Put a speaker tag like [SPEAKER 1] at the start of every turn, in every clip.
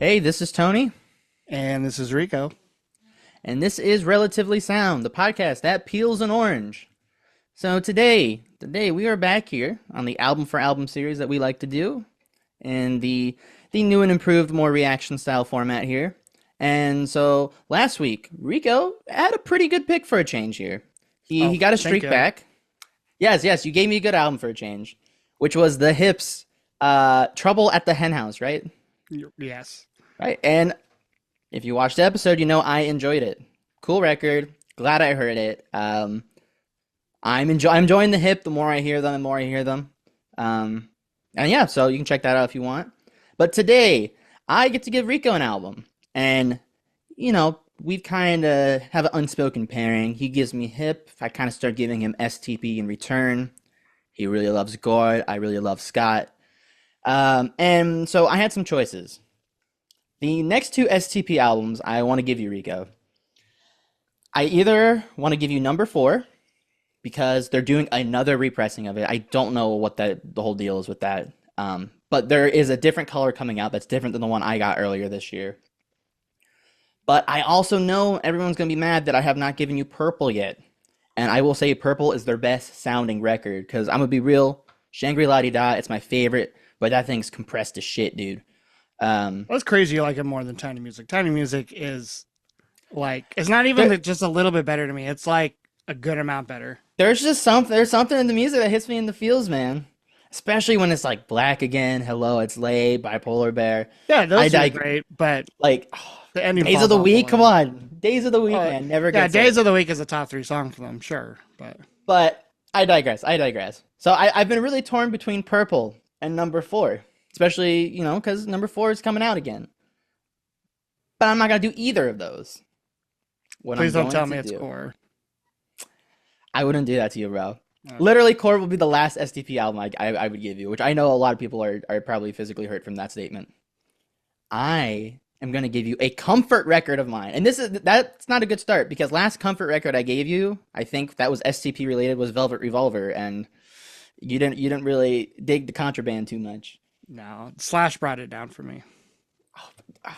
[SPEAKER 1] Hey, this is Tony,
[SPEAKER 2] And this is Rico.
[SPEAKER 1] and this is Relatively Sound, the podcast that peels an orange. So today we are back here on the album for album series that we like to do, in the new and improved, more reaction style format here. And so last week, Rico had a pretty good pick for a change here. He
[SPEAKER 2] Oh,
[SPEAKER 1] got a
[SPEAKER 2] thank
[SPEAKER 1] streak
[SPEAKER 2] you.
[SPEAKER 1] back. Yes, you gave me a good album for a change, which was the Hips, Trouble at the Hen House, right?
[SPEAKER 2] Yes.
[SPEAKER 1] Right, and if you watched the episode, you know I enjoyed it. Cool record. Glad I heard it. I'm enjoying the hip. The more I hear them, the more I hear them. Um, and yeah, so you can check that out if you want. But today, I get to give Rico an album, and we kind of have an unspoken pairing. He gives me hip. I kind of start giving him STP in return. He really loves Gord. I really love Scott. And so I had some choices. The next two STP albums I want to give you, Rico. I either want to give you number four because they're doing another repressing of it. I don't know what the whole deal is with that. But there is a different color coming out that's different than the one I got earlier this year. But I also know everyone's going to be mad that I have not given you Purple yet. And I will say Purple is their best sounding record because I'm going to be real. Shangri-La-Di-Da, it's my favorite, but that thing's compressed to shit, dude.
[SPEAKER 2] That's crazy. You like it more than Tiny Music. Tiny Music is like, it's not even
[SPEAKER 1] there,
[SPEAKER 2] just a little bit better to me. It's like a good amount better.
[SPEAKER 1] there's something in the music that hits me in the feels, man. Especially when it's like Black Again, Hello, It's Late, Bipolar Bear.
[SPEAKER 2] Yeah,
[SPEAKER 1] I
[SPEAKER 2] those are
[SPEAKER 1] dig
[SPEAKER 2] great, but
[SPEAKER 1] like
[SPEAKER 2] the ending
[SPEAKER 1] Days of
[SPEAKER 2] falls
[SPEAKER 1] the
[SPEAKER 2] off a
[SPEAKER 1] Week. Come
[SPEAKER 2] little.
[SPEAKER 1] on, Days of the Week,
[SPEAKER 2] Oh,
[SPEAKER 1] man, never
[SPEAKER 2] yeah,
[SPEAKER 1] gets
[SPEAKER 2] Days
[SPEAKER 1] old.
[SPEAKER 2] of the Week is a top three song for them, sure. But
[SPEAKER 1] But I digress. I digress. So I've been really torn between Purple and number four, especially because number four is coming out again. But I'm not gonna do either of those. What I'm
[SPEAKER 2] please don't
[SPEAKER 1] going
[SPEAKER 2] tell
[SPEAKER 1] to
[SPEAKER 2] me it's
[SPEAKER 1] do,
[SPEAKER 2] Core.
[SPEAKER 1] I wouldn't do that to you, bro.
[SPEAKER 2] Okay.
[SPEAKER 1] Literally, Core will be the last STP album I would give you, which I know a lot of people are probably physically hurt from that statement. I am going to give you a comfort record of mine. And that's not a good start because last comfort record I gave you, I think that was STP related, was Velvet Revolver, and you didn't really dig the contraband too much.
[SPEAKER 2] No, Slash brought it down for me.
[SPEAKER 1] I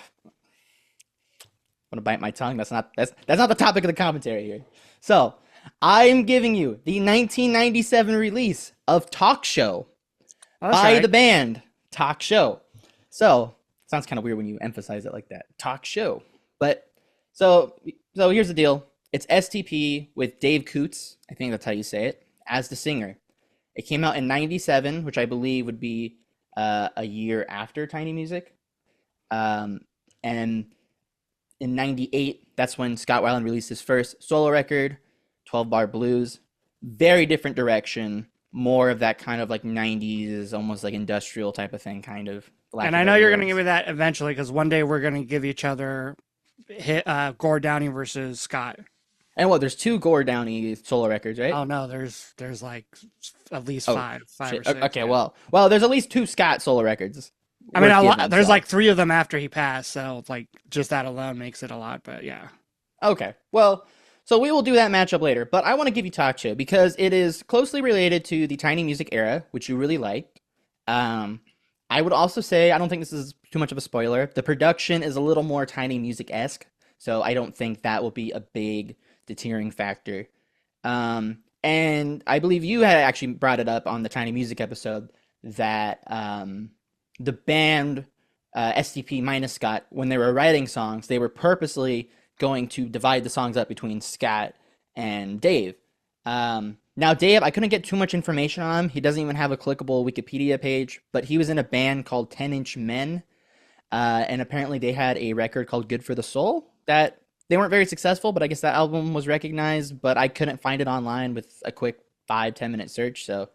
[SPEAKER 1] want to bite my tongue. That's not the topic of the commentary here. So, I am giving you the 1997 release of Talk Show
[SPEAKER 2] Oh, that's
[SPEAKER 1] by
[SPEAKER 2] right.
[SPEAKER 1] the band Talk Show. So, it sounds kind of weird when you emphasize it like that. Talk Show. But so here's the deal. It's STP with Dave Coutts, I think that's how you say it, as the singer. It came out in 97, which I believe would be a year after Tiny Music. And in 98, that's when Scott Weiland released his first solo record, 12 Bar Blues. Very different direction, more of that kind of like 90s, almost like industrial type of thing, kind of, for lack
[SPEAKER 2] And
[SPEAKER 1] of
[SPEAKER 2] I know
[SPEAKER 1] better
[SPEAKER 2] you're going to give
[SPEAKER 1] words.
[SPEAKER 2] me that eventually because one day we're going to give each other Gore Downey versus Scott.
[SPEAKER 1] And what, there's two Gore Downey solo records, right?
[SPEAKER 2] Oh no, there's like at least
[SPEAKER 1] Oh,
[SPEAKER 2] five or
[SPEAKER 1] shit.
[SPEAKER 2] six.
[SPEAKER 1] Okay,
[SPEAKER 2] Yeah.
[SPEAKER 1] well, there's at least two Scott solo records
[SPEAKER 2] I mean,
[SPEAKER 1] worth giving,
[SPEAKER 2] there's
[SPEAKER 1] so.
[SPEAKER 2] like three of them after he passed, so it's like just that alone makes it a lot. But yeah,
[SPEAKER 1] Okay, well, so we will do that matchup later, but I want to give you Talk Show because it is closely related to the Tiny Music era, which you really liked. Um, I would also say, I don't think this is too much of a spoiler, the production is a little more Tiny Music-esque, so I don't think that will be a big deterring factor. And I believe you had actually brought it up on the Tiny Music episode that the band STP minus Scott, when they were writing songs, they were purposely going to divide the songs up between Scott and Dave. Now, Dave, I couldn't get too much information on him. He doesn't even have a clickable Wikipedia page, but he was in a band called 10 Inch Men. And apparently they had a record called Good for the Soul that they weren't very successful, but I guess that album was recognized, but I couldn't find it online with a quick 5-10 minute search. So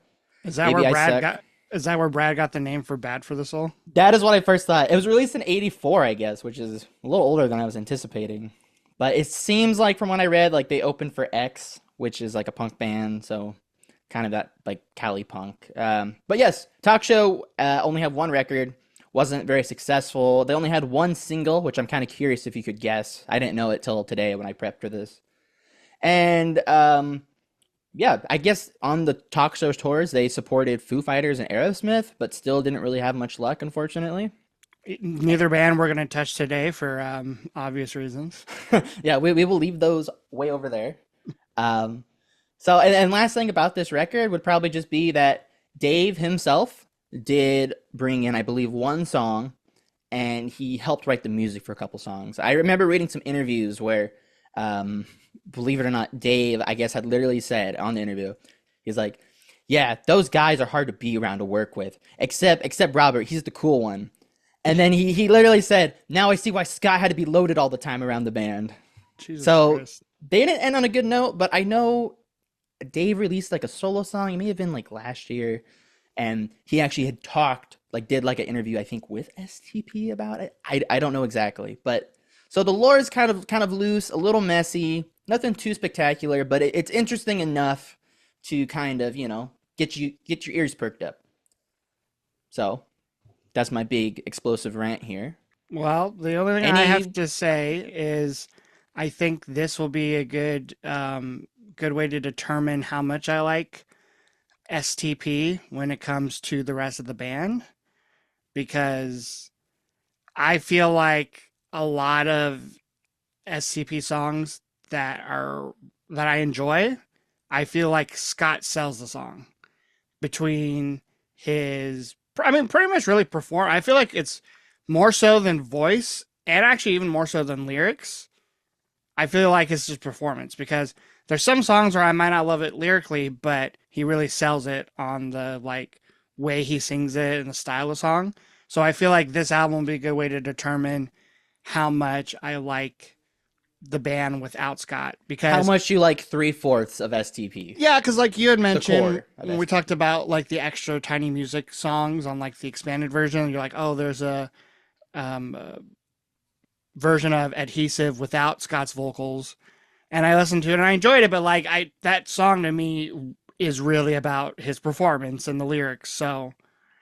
[SPEAKER 2] is that where
[SPEAKER 1] maybe I
[SPEAKER 2] Brad
[SPEAKER 1] suck.
[SPEAKER 2] got? Is that where Brad got the name for Bad for the Soul?
[SPEAKER 1] That is what I first thought. It was released in 84, I guess, which is a little older than I was anticipating. But it seems like from what I read, like they opened for X, which is like a punk band, so kind of that like Cali punk. But yes, Talk Show only had one record, wasn't very successful. They only had one single, which I'm kind of curious if you could guess. I didn't know it till today when I prepped for this. And yeah, I guess on the Talk Show tours, they supported Foo Fighters and Aerosmith, but still didn't really have much luck, unfortunately.
[SPEAKER 2] Neither band we're gonna touch today for obvious reasons.
[SPEAKER 1] Yeah, we will leave those way over there. Um, so, and last thing about this record would probably just be that Dave himself did bring in, I believe, one song, and he helped write the music for a couple songs. I remember reading some interviews where, um, believe it or not, Dave, I guess, had literally said on the interview, he's like, "Yeah, those guys are hard to be around to work with, except Robert, he's the cool one." And then he literally said, "Now I see why Scott had to be loaded all the time around the band."
[SPEAKER 2] Jesus
[SPEAKER 1] So
[SPEAKER 2] Christ.
[SPEAKER 1] they didn't end on a good note, but I know Dave released like a solo song. It may have been like last year, and he actually had talked, like did like an interview, I think, with STP about it. I don't know exactly, but so the lore is kind of loose, a little messy, nothing too spectacular, but it's interesting enough to kind of get your ears perked up. So that's my big explosive rant here.
[SPEAKER 2] Well, the only thing I have
[SPEAKER 1] Any
[SPEAKER 2] to say is I think this will be a good way to determine how much I like STP when it comes to the rest of the band because I feel like a lot of STP songs that I enjoy, I feel like Scott sells the song between his I mean pretty much really perform. I feel like it's more so than voice and actually even more so than lyrics. I feel like it's just performance because there's some songs where I might not love it lyrically, but he really sells it on the like way he sings it and the style of song. So I feel like this album would be a good way to determine how much I like the band without Scott
[SPEAKER 1] how
[SPEAKER 2] because
[SPEAKER 1] much you like three-fourths of STP,
[SPEAKER 2] yeah, because like you had
[SPEAKER 1] the
[SPEAKER 2] mentioned
[SPEAKER 1] core of
[SPEAKER 2] when we
[SPEAKER 1] STP.
[SPEAKER 2] talked about like the extra tiny music songs on like the expanded version, you're like, oh, there's a version of Adhesive without Scott's vocals, and I listened to it and I enjoyed it, but like I that song to me is really about his performance and the lyrics. So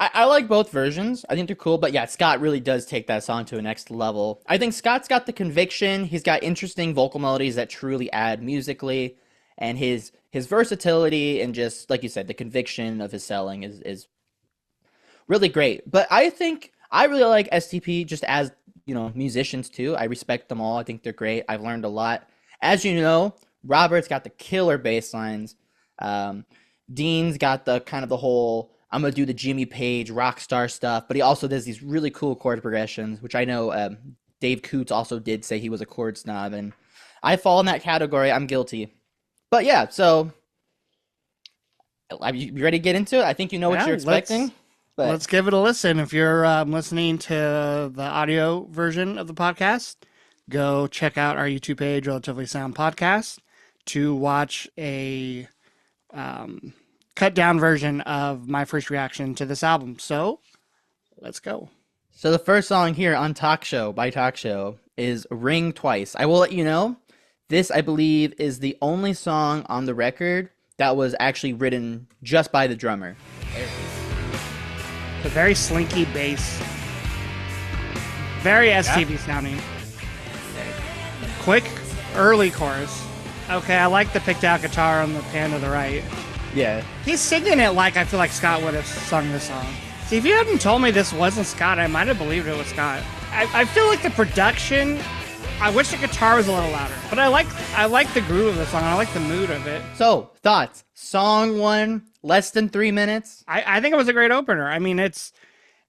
[SPEAKER 1] I like both versions. I think they're cool, but yeah, Scott really does take that song to a next level. I think Scott's got the conviction. He's got interesting vocal melodies that truly add musically, and his versatility and just like you said, the conviction of his selling is really great. But I think I really like STP just as musicians too. I respect them all. I think they're great. I've learned a lot. As you know, Robert's got the killer bass lines. Um, Dean's got the kind of the whole I'm gonna do the Jimmy Page rock star stuff, but he also does these really cool chord progressions, which I know Dave Coutts also did say he was a chord snob, and I fall in that category. I'm guilty. But yeah, so you ready to get into it? I think you know what
[SPEAKER 2] yeah,
[SPEAKER 1] you're
[SPEAKER 2] let's
[SPEAKER 1] expecting, but
[SPEAKER 2] let's give it a listen. If you're listening to the audio version of the podcast, go check out our YouTube page, Relatively Sound Podcast, to watch a um, cut down version of my first reaction to this album. So let's go.
[SPEAKER 1] so the first song here on Talk Show by Talk Show is Ring Twice. I will let you know, this I believe is the only song on the record that was actually written just by the drummer.
[SPEAKER 2] It's a very slinky bass, very
[SPEAKER 1] Yeah.
[SPEAKER 2] STV sounding. Quick, early chorus. Okay, I like the picked out guitar on the pan to the right.
[SPEAKER 1] Yeah.
[SPEAKER 2] He's singing it like I feel like Scott would have sung this song. See, if you hadn't told me this wasn't Scott, I might have believed it was Scott. I feel like the production. I wish the guitar was a little louder, but I like the groove of the song. I like the mood of it.
[SPEAKER 1] So, thoughts? Song one, less than 3 minutes.
[SPEAKER 2] I think it was a great opener. I mean, it's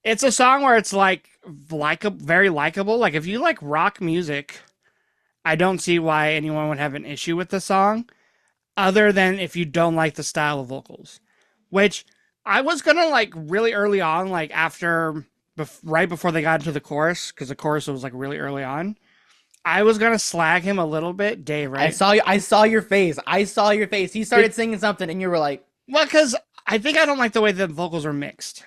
[SPEAKER 2] a song where it's like a very likable. Like if you like rock music, I don't see why anyone would have an issue with the song, other than if you don't like the style of vocals, which I was gonna like really early on, like after right before they got into the chorus, because the chorus was like really early on. I was gonna slag him a little bit, Dave,
[SPEAKER 1] I
[SPEAKER 2] right?
[SPEAKER 1] saw you. I saw your face. I saw your face. He started singing something, and you were like,
[SPEAKER 2] Well, because I think I don't like the way the vocals are mixed.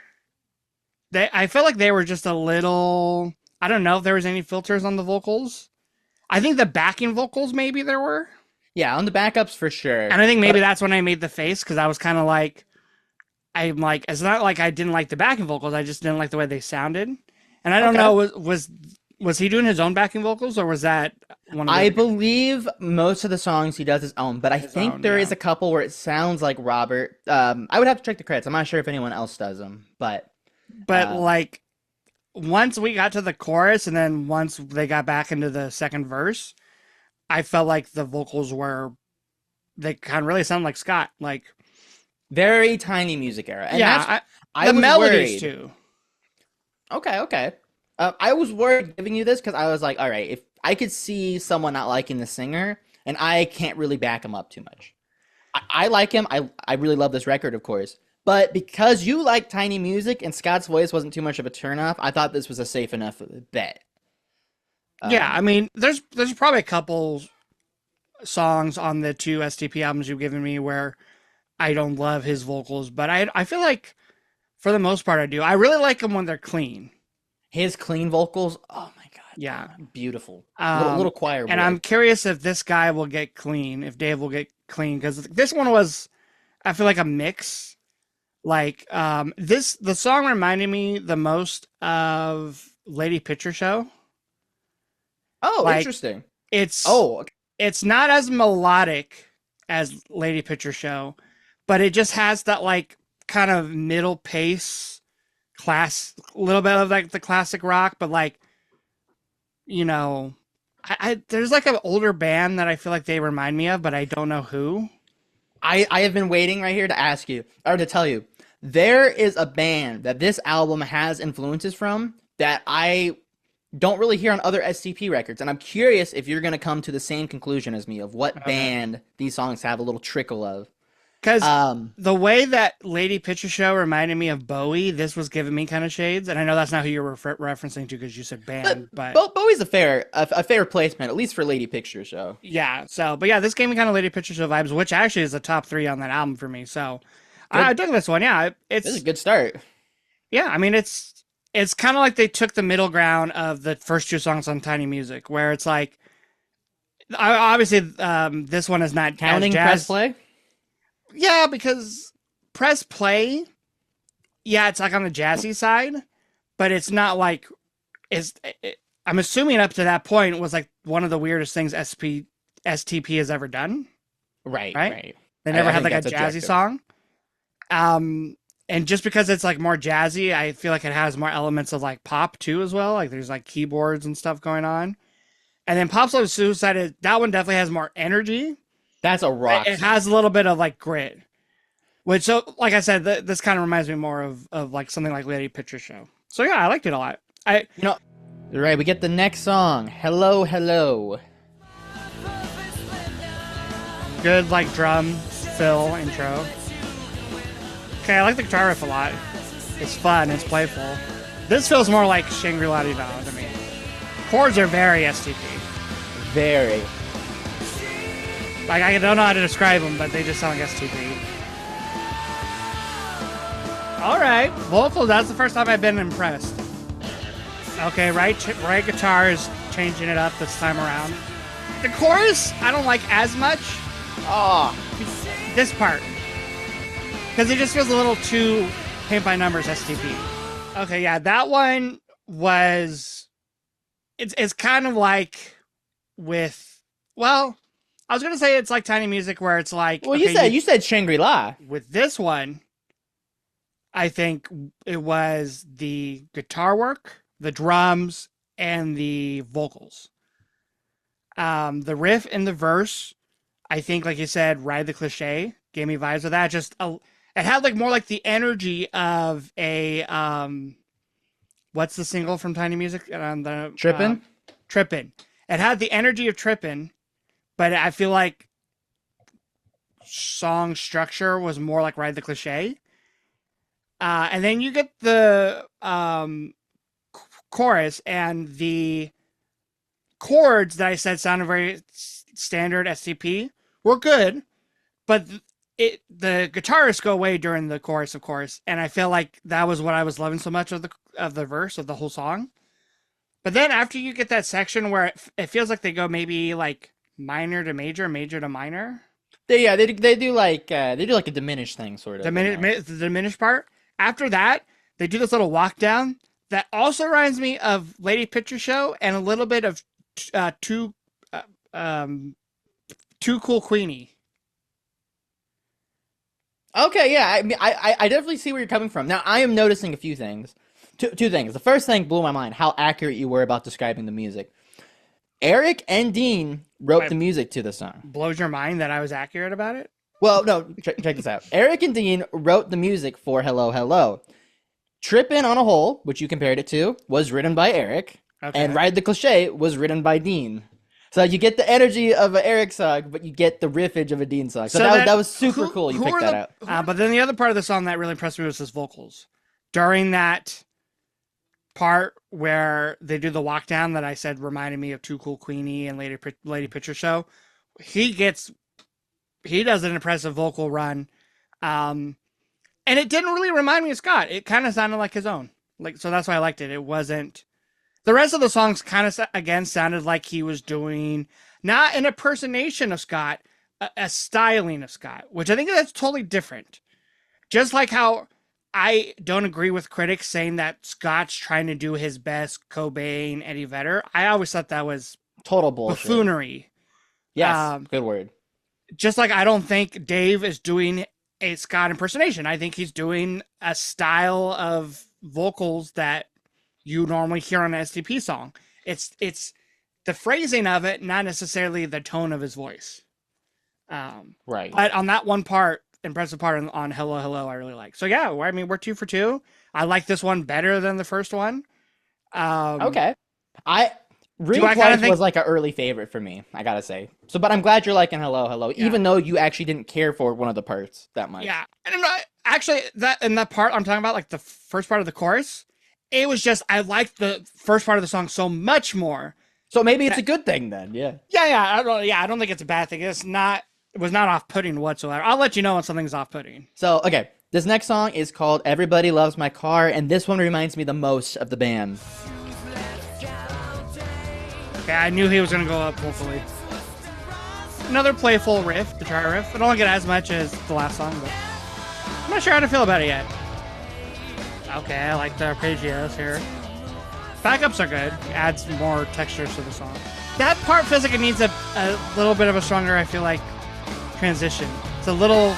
[SPEAKER 2] I felt like they were just a little. I don't know if there was any filters on the vocals. I think the backing vocals maybe there were,
[SPEAKER 1] "Yeah, on the backups for sure."
[SPEAKER 2] and I think maybe
[SPEAKER 1] But
[SPEAKER 2] that's when I made the face because I was kind of like, I'm like, it's not like I didn't like the backing vocals. I just didn't like the way they sounded, and I don't
[SPEAKER 1] okay.
[SPEAKER 2] know was he doing his own backing vocals or was that one of
[SPEAKER 1] I
[SPEAKER 2] the
[SPEAKER 1] believe most of the songs he does his own, but I
[SPEAKER 2] his
[SPEAKER 1] think
[SPEAKER 2] own?
[SPEAKER 1] there is
[SPEAKER 2] Yeah,
[SPEAKER 1] a couple where it sounds like Robert. I would have to check the credits. I'm not sure if anyone else does them, but
[SPEAKER 2] but
[SPEAKER 1] um,
[SPEAKER 2] like once we got to the chorus and then once they got back into the second verse, I felt like the vocals were they kind of really sound like Scott. Like,
[SPEAKER 1] Very tiny music era, and
[SPEAKER 2] yeah,
[SPEAKER 1] that's I
[SPEAKER 2] the
[SPEAKER 1] was
[SPEAKER 2] melodies
[SPEAKER 1] worried.
[SPEAKER 2] too.
[SPEAKER 1] Okay, okay. I was worried giving you this because I was like, all right, if I could see someone not liking the singer, and I can't really back him up too much. I like him. I really love this record, of course. But because you like tiny music and Scott's voice wasn't too much of a turnoff, I thought this was a safe enough bet.
[SPEAKER 2] Yeah, I
[SPEAKER 1] Um,
[SPEAKER 2] mean, there's probably a couple songs on the two STP albums you've given me where I don't love his vocals, but I feel like for the most part I do. I really like them when they're clean.
[SPEAKER 1] his clean vocals, oh my
[SPEAKER 2] Yeah.
[SPEAKER 1] god, beautiful.
[SPEAKER 2] Um,
[SPEAKER 1] Little choir
[SPEAKER 2] and I'm
[SPEAKER 1] boy.
[SPEAKER 2] curious if this guy will get clean, if Dave will get clean, because this one was, I feel like a mix. Like the song reminded me the most of Lady Picture Show.
[SPEAKER 1] Oh,
[SPEAKER 2] Like
[SPEAKER 1] interesting.
[SPEAKER 2] it's
[SPEAKER 1] Oh, okay.
[SPEAKER 2] it's not as melodic as Lady Picture Show, but it just has that like kind of middle pace class, a little bit of like the classic rock, but like you know, I there's like an older band that I feel like they remind me of, but I don't know who.
[SPEAKER 1] I have been waiting right here to ask you or to tell you. There is a band that this album has influences from that I don't really hear on other SCP records, and I'm curious if you're gonna come to the same conclusion as me of what
[SPEAKER 2] Okay.
[SPEAKER 1] band these songs have a little trickle of.
[SPEAKER 2] Because
[SPEAKER 1] Um,
[SPEAKER 2] the way that Lady Picture Show reminded me of Bowie, this was giving me kind of shades, and I know that's not who you're referencing to because you said
[SPEAKER 1] but
[SPEAKER 2] band, but
[SPEAKER 1] Bowie's a fair placement, at least for Lady Picture Show.
[SPEAKER 2] yeah. So, but yeah, this gave me kind of Lady Picture Show vibes, which actually is a top three on that album for me. So, I
[SPEAKER 1] Good.
[SPEAKER 2] dug this one. Yeah,
[SPEAKER 1] This is a
[SPEAKER 2] it's
[SPEAKER 1] good start.
[SPEAKER 2] yeah. I mean, it's kind of like they took the middle ground of the first two songs on Tiny Music, where it's like, obviously, this one is not as
[SPEAKER 1] Counting press
[SPEAKER 2] jazz.
[SPEAKER 1] play.
[SPEAKER 2] Yeah, because press play, yeah, it's like on the jazzy side, but it's not like is. I'm assuming up to that point was like one of the weirdest things STP has ever done.
[SPEAKER 1] Right,
[SPEAKER 2] Right?
[SPEAKER 1] right.
[SPEAKER 2] They never
[SPEAKER 1] I
[SPEAKER 2] had
[SPEAKER 1] think
[SPEAKER 2] like a
[SPEAKER 1] that's
[SPEAKER 2] jazzy
[SPEAKER 1] objective.
[SPEAKER 2] song. And just because it's like more jazzy, I feel like it has more elements of like pop too as well. Like there's like keyboards and stuff going on. And then Pop's Love Suicide, that one definitely has more energy.
[SPEAKER 1] That's a rock
[SPEAKER 2] It
[SPEAKER 1] song.
[SPEAKER 2] has a little bit of like grit, which so like I said, this kind of reminds me more of like something like Lady Picture Show. So yeah, I liked it a lot. I
[SPEAKER 1] You know, right, we get the next song. Hello, hello.
[SPEAKER 2] good like drum fill intro. Okay, I like the guitar riff a lot. It's fun. It's playful. This feels more like Shangri-La Diva to me. Chords are very STP.
[SPEAKER 1] Very.
[SPEAKER 2] Like I don't know how to describe them, but they just sound like STP. All right, vocals. That's the first time I've been impressed. Okay, right guitar is changing it up this time around. The chorus I don't like as much.
[SPEAKER 1] Oh,
[SPEAKER 2] This part because it just feels a little too paint by numbers STP. Okay, yeah, that one was. It's kind of like with well, I was gonna say it's like Tiny Music where it's like
[SPEAKER 1] well,
[SPEAKER 2] okay,
[SPEAKER 1] you said Shangri-La.
[SPEAKER 2] with this one, I think it was the guitar work, the drums, and the vocals. The riff in the verse, I think, like you said, "Ride the Cliche" gave me vibes of that. It had like more like the energy of a what's the single from Tiny Music? The
[SPEAKER 1] Trippin'?
[SPEAKER 2] Trippin'. It had the energy of Trippin', but I feel like song structure was more like Ride the Cliche. And then you get the chorus and the chords that I said sounded very standard SCP were good, but the guitarists go away during the chorus, of course, and I feel like that was what I was loving so much of the verse of the whole song. But then after you get that section where it feels like they go maybe like minor to major, major to minor,
[SPEAKER 1] They do like a diminished thing sort of in there.
[SPEAKER 2] the diminished part. After that, they do this little walk down that also reminds me of Lady Picture Show and a little bit of Too uh, um, Too Cool Queenie.
[SPEAKER 1] Okay, yeah, I mean, I definitely see where you're coming from. Now, I am noticing a few things. two things. The first thing blew my mind how accurate you were about describing the music. Eric and Dean wrote
[SPEAKER 2] Why
[SPEAKER 1] the music to the song.
[SPEAKER 2] blows your mind that I was accurate about it?
[SPEAKER 1] Well, no, check this out. Eric and Dean wrote the music for Hello Hello. Trippin' on a Hole, which you compared it to, was written by Eric, and
[SPEAKER 2] Okay.
[SPEAKER 1] Ride the Cliche was written by Dean. So you get the energy of an Eric song, but you get the riffage of a Dean song. So, that was super cool. You picked that out.
[SPEAKER 2] But then the other part of the song that really impressed me was his vocals. During that part where they do the walk down that I said reminded me of Too Cool Queenie and Lady Picture Show, he does an impressive vocal run. And it didn't really remind me of Scott. It kind of sounded like his own. So that's why I liked it. It wasn't. The rest of the songs kind of again sounded like he was doing not an impersonation of Scott, a styling of Scott, which I think that's totally different. Just like how I don't agree with critics saying that Scott's trying to do his best Cobain, Eddie Vedder. I always thought that was
[SPEAKER 1] total bullshit.
[SPEAKER 2] Buffoonery.
[SPEAKER 1] Yes, good word.
[SPEAKER 2] Just like I don't think Dave is doing a Scott impersonation. I think he's doing a style of vocals that you normally hear on an STP song. It's the phrasing of it, not necessarily the tone of his voice.
[SPEAKER 1] Right.
[SPEAKER 2] But on that one part, impressive part on Hello Hello, I really like. So yeah, I mean we're 2 for 2. I like this one better than the first one.
[SPEAKER 1] Okay. Ring Flight was like an early favorite for me, I gotta say. So, but I'm glad you're liking Hello Hello, even though you actually didn't care for one of the parts that much.
[SPEAKER 2] Yeah, and actually that part I'm talking about, like the first part of the chorus, it was just I liked the first part of the song so much more.
[SPEAKER 1] So maybe it's a good thing then. Yeah.
[SPEAKER 2] I don't think it's a bad thing. It was not off-putting whatsoever. I'll let you know when something's off-putting.
[SPEAKER 1] So okay, this next song is called "Everybody Loves My Car," and this one reminds me the most of the band.
[SPEAKER 2] Okay, I knew he was going to go up vocally. Another playful riff, guitar riff. I don't like it as much as the last song, but I'm not sure how to feel about it yet. Okay, I like the arpeggios here. Backups are good. Adds more textures to the song. That part feels like it needs a little bit of a stronger, I feel like, transition. It's a little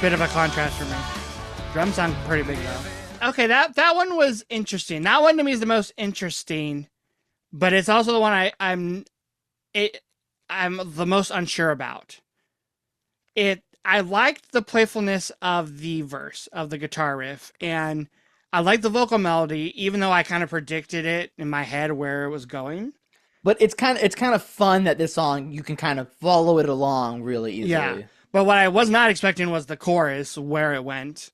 [SPEAKER 2] bit of a contrast for me. Drums sound pretty big, though. Okay, that one was interesting. That one to me is the most interesting. But it's also the one I'm the most unsure about. I liked the playfulness of the verse of the guitar riff, and I liked the vocal melody, even though I kind of predicted it in my head where it was going.
[SPEAKER 1] But it's kind of fun that this song you can kind of follow it along really easily.
[SPEAKER 2] Yeah, but what I was not expecting was the chorus where it went.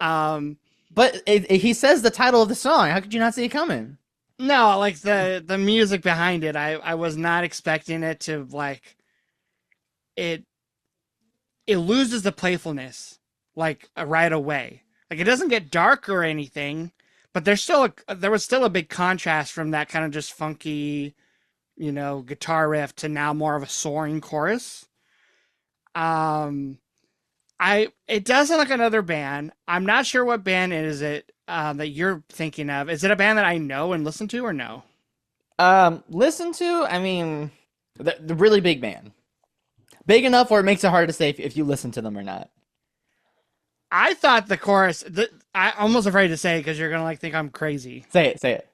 [SPEAKER 1] But he says the title of the song. How could you not see it coming?
[SPEAKER 2] No, like the music behind it, I was not expecting it to like it loses the playfulness like right away. Like it doesn't get dark or anything, but there was still a big contrast from that kind of just funky, guitar riff to now more of a soaring chorus. It does sound like another band. I'm not sure what band is it that you're thinking of. Is it a band that I know and listen to or no?
[SPEAKER 1] Listen to, I mean, the really big band. Big enough where it makes it hard to say if you listen to them or not.
[SPEAKER 2] I thought the chorus, I'm almost afraid to say it because you're going to think I'm crazy.
[SPEAKER 1] Say it.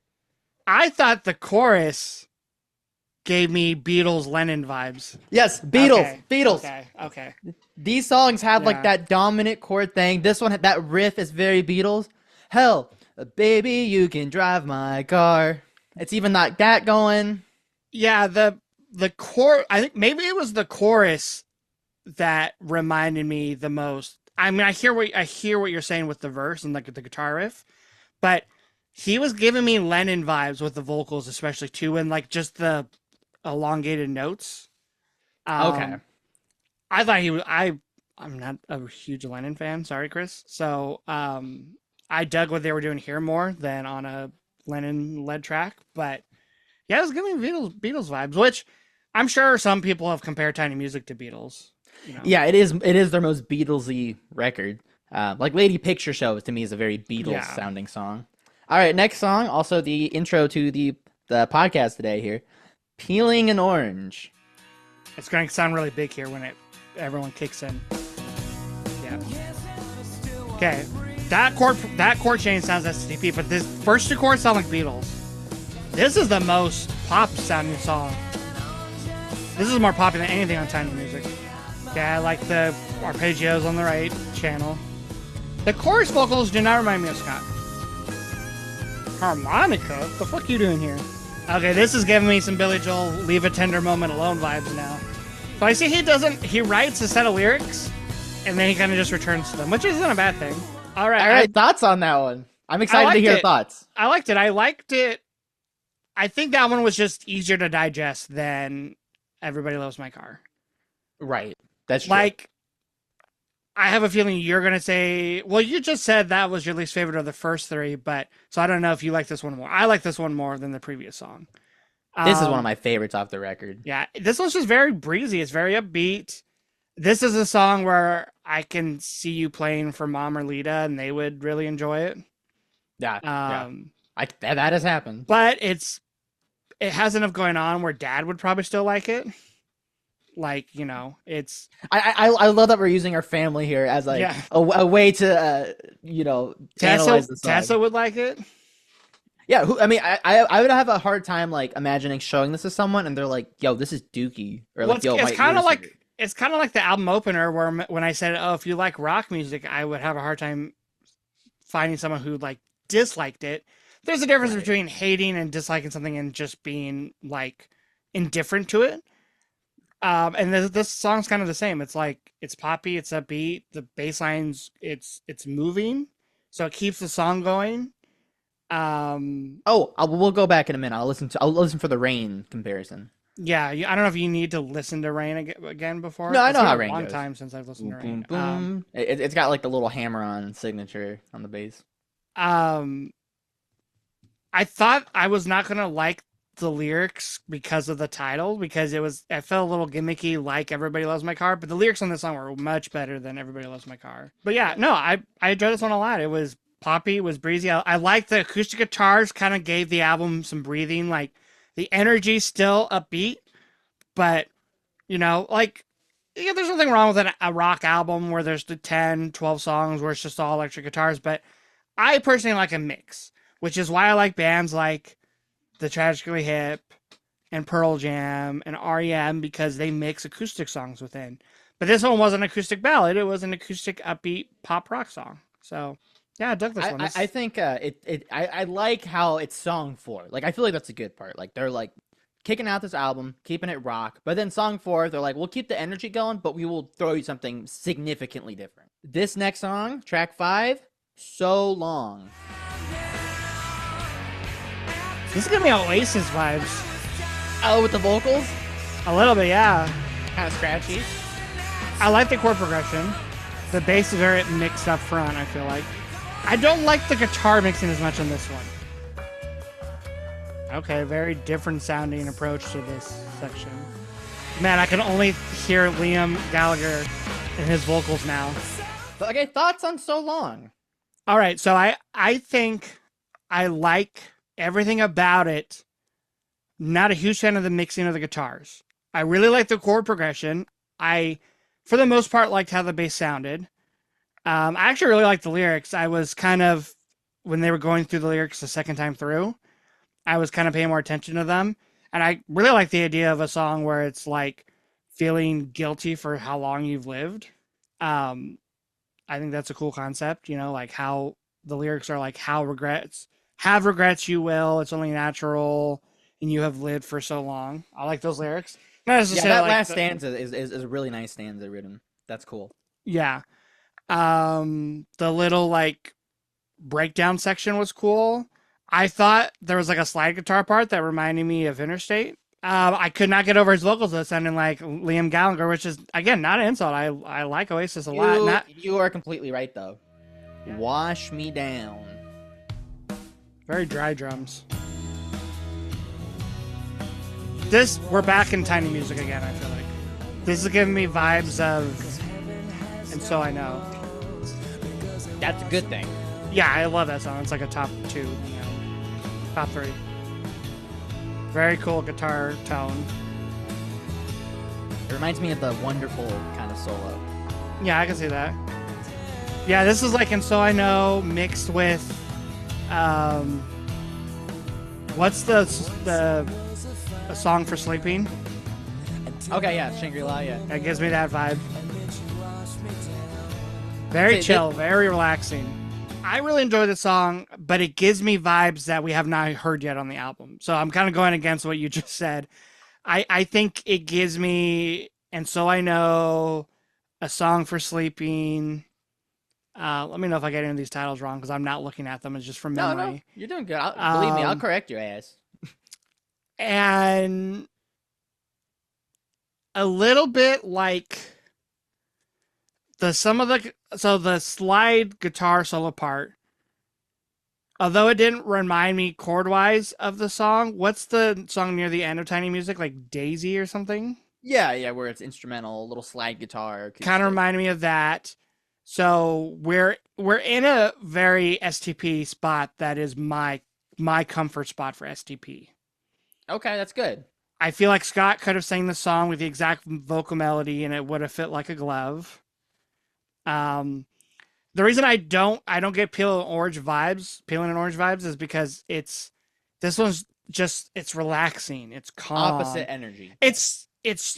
[SPEAKER 2] I thought the chorus gave me Beatles Lennon vibes.
[SPEAKER 1] Yes, Beatles.
[SPEAKER 2] Okay.
[SPEAKER 1] These songs have like that dominant chord thing. This one, that riff is very Beatles. Hell, baby, you can drive my car. It's even like that going.
[SPEAKER 2] Yeah, the chorus, I think maybe it was the chorus that reminded me the most. I mean, I hear what you're saying with the verse and like the guitar riff, but he was giving me Lennon vibes with the vocals, especially too, and like just the elongated notes.
[SPEAKER 1] Okay.
[SPEAKER 2] I thought he was. I'm not a huge Lennon fan. Sorry, Chris. So I dug what they were doing here more than on a Lennon-led track. But yeah, it was giving me Beatles vibes, which I'm sure some people have compared Tiny Music to Beatles.
[SPEAKER 1] Yeah, it is their most Beatlesy record. Like Lady Picture Show to me is a very Beatles sounding song. All right, next song, also the intro to the podcast today here, Peeling an Orange.
[SPEAKER 2] It's going to sound really big here when everyone kicks in. Yeah. Okay. that chord change sounds STP, but this first two chords sound like Beatles. This is the most pop sounding song. This is more poppy than anything on Tiny Music. Yeah, I like the arpeggios on the right channel. The chorus vocals do not remind me of Scott. Harmonica? What the fuck are you doing here? Okay, this is giving me some Billy Joel Leave a Tender Moment Alone vibes now. So I see he writes a set of lyrics, and then he kind of just returns to them, which isn't a bad thing. All right,
[SPEAKER 1] thoughts on that one? I'm excited to hear thoughts.
[SPEAKER 2] I liked it. I think that one was just easier to digest than Everybody Loves My Car.
[SPEAKER 1] Right. That's true.
[SPEAKER 2] Like, I have a feeling you're going to say, well, you just said that was your least favorite of the first three, but so I don't know if you like this one more. I like this one more than the previous song.
[SPEAKER 1] This is one of my favorites off the record.
[SPEAKER 2] Yeah, this one's just very breezy. It's very upbeat. This is a song where I can see you playing for Mom or Lita, and they would really enjoy it.
[SPEAKER 1] Yeah, that has happened.
[SPEAKER 2] But it has enough going on where Dad would probably still like it. Like, you know, it's...
[SPEAKER 1] I love that we're using our family here as like a way to, analyze the song.
[SPEAKER 2] Tessa would like it.
[SPEAKER 1] Yeah, I would have a hard time like imagining showing this to someone and they're like, "Yo, this is Dookie," or like, "Yo,
[SPEAKER 2] it's kind of like the album opener where when I said, "Oh, if you like rock music," I would have a hard time finding someone who like disliked it. There's a difference between hating and disliking something and just being like indifferent to it. And this song's kind of the same. It's like it's poppy, it's upbeat, the bass lines, it's moving, so it keeps the song going.
[SPEAKER 1] We'll go back in a minute. I'll listen for the Rain comparison.
[SPEAKER 2] Yeah, I don't know if you need to listen to Rain again before.
[SPEAKER 1] No, I know how
[SPEAKER 2] Rain goes. It's been a long time since I've listened to Rain.
[SPEAKER 1] Boom. It's got like the little hammer-on signature on the bass.
[SPEAKER 2] I thought I was not gonna like the lyrics because of the title, because I felt a little gimmicky, like Everybody Loves My Car, but the lyrics on this song were much better than Everybody Loves My Car. But yeah, no, I enjoyed this one a lot. It was poppy, it was breezy. I liked the acoustic guitars, kind of gave the album some breathing. Like the energy still upbeat, but there's nothing wrong with a rock album where there's the 10, 12 songs where it's just all electric guitars. But I personally like a mix, which is why I like bands like The Tragically Hip and Pearl Jam and REM, because they mix acoustic songs within. But this one wasn't an acoustic ballad; it was an acoustic upbeat pop rock song. So yeah, I dug this one.
[SPEAKER 1] I think I like how it's song 4. Like I feel like that's a good part. Like they're like kicking out this album, keeping it rock, but then song 4, they're like, we'll keep the energy going, but we will throw you something significantly different. This next song, track 5, So Long.
[SPEAKER 2] This is giving me Oasis vibes.
[SPEAKER 1] Oh, with the vocals?
[SPEAKER 2] A little bit, yeah.
[SPEAKER 1] Kind of scratchy.
[SPEAKER 2] I like the chord progression. The bass is very mixed up front, I feel like. I don't like the guitar mixing as much on this one. Okay, very different sounding approach to this section. Man, I can only hear Liam Gallagher in his vocals now.
[SPEAKER 1] Okay, thoughts on So Long?
[SPEAKER 2] All right, so I think I like everything about it. Not a huge fan of the mixing of the guitars. I really like the chord progression. I, for the most part, liked how the bass sounded. I actually really liked the lyrics. I was kind of, when they were going through the lyrics the second time through, I was kind of paying more attention to them. And I really like the idea of a song where it's like feeling guilty for how long you've lived. I think that's a cool concept, like how the lyrics are like, have regrets you will, it's only natural, and you have lived for so long. I like those lyrics.
[SPEAKER 1] That last stanza is a really nice stanza written. That's cool.
[SPEAKER 2] Yeah. The little like breakdown section was cool. I thought there was like a slide guitar part that reminded me of Interstate. I could not get over his vocals though, sounding like Liam Gallagher, which is again not an insult. I like Oasis a lot.
[SPEAKER 1] You are completely right though. Wash Me Down.
[SPEAKER 2] Very dry drums. We're back in Tiny Music again, I feel like. This is giving me vibes of And So I Know.
[SPEAKER 1] That's a good thing.
[SPEAKER 2] Yeah, I love that song. It's like a top 2, top 3. Very cool guitar tone.
[SPEAKER 1] It reminds me of the Wonderful kind of solo.
[SPEAKER 2] Yeah, I can see that. Yeah, this is like And So I Know mixed with um, what's the a song for sleeping?
[SPEAKER 1] Okay, yeah, Shangri-La, yeah.
[SPEAKER 2] That gives me that vibe. Very
[SPEAKER 1] Say
[SPEAKER 2] chill, very relaxing. I really enjoy the song, but it gives me vibes that we have not heard yet on the album. So I'm kind of going against what you just said. I think it gives me And So I Know, A Song for Sleeping. Let me know if I get any of these titles wrong because I'm not looking at them. It's just from
[SPEAKER 1] No, no,
[SPEAKER 2] memory.
[SPEAKER 1] you're doing good. Believe me, I'll
[SPEAKER 2] Um,
[SPEAKER 1] correct your ass.
[SPEAKER 2] and a little bit like the slide guitar solo part. Although it didn't remind me chord wise of the song, what's the song near the end of Tiny Music? Like Daisy or something?
[SPEAKER 1] Yeah, yeah, where it's instrumental, little slide guitar,
[SPEAKER 2] Kind of
[SPEAKER 1] acoustic.
[SPEAKER 2] reminded me of that. So we're in a very STP spot that is my comfort spot for STP.
[SPEAKER 1] Okay, that's good.
[SPEAKER 2] I feel like Scott could have sang the song with the exact vocal melody and it would have fit like a glove. Um, the reason I don't get peeling and orange vibes is because this one's just it's relaxing, it's calm,
[SPEAKER 1] Opposite energy.
[SPEAKER 2] it's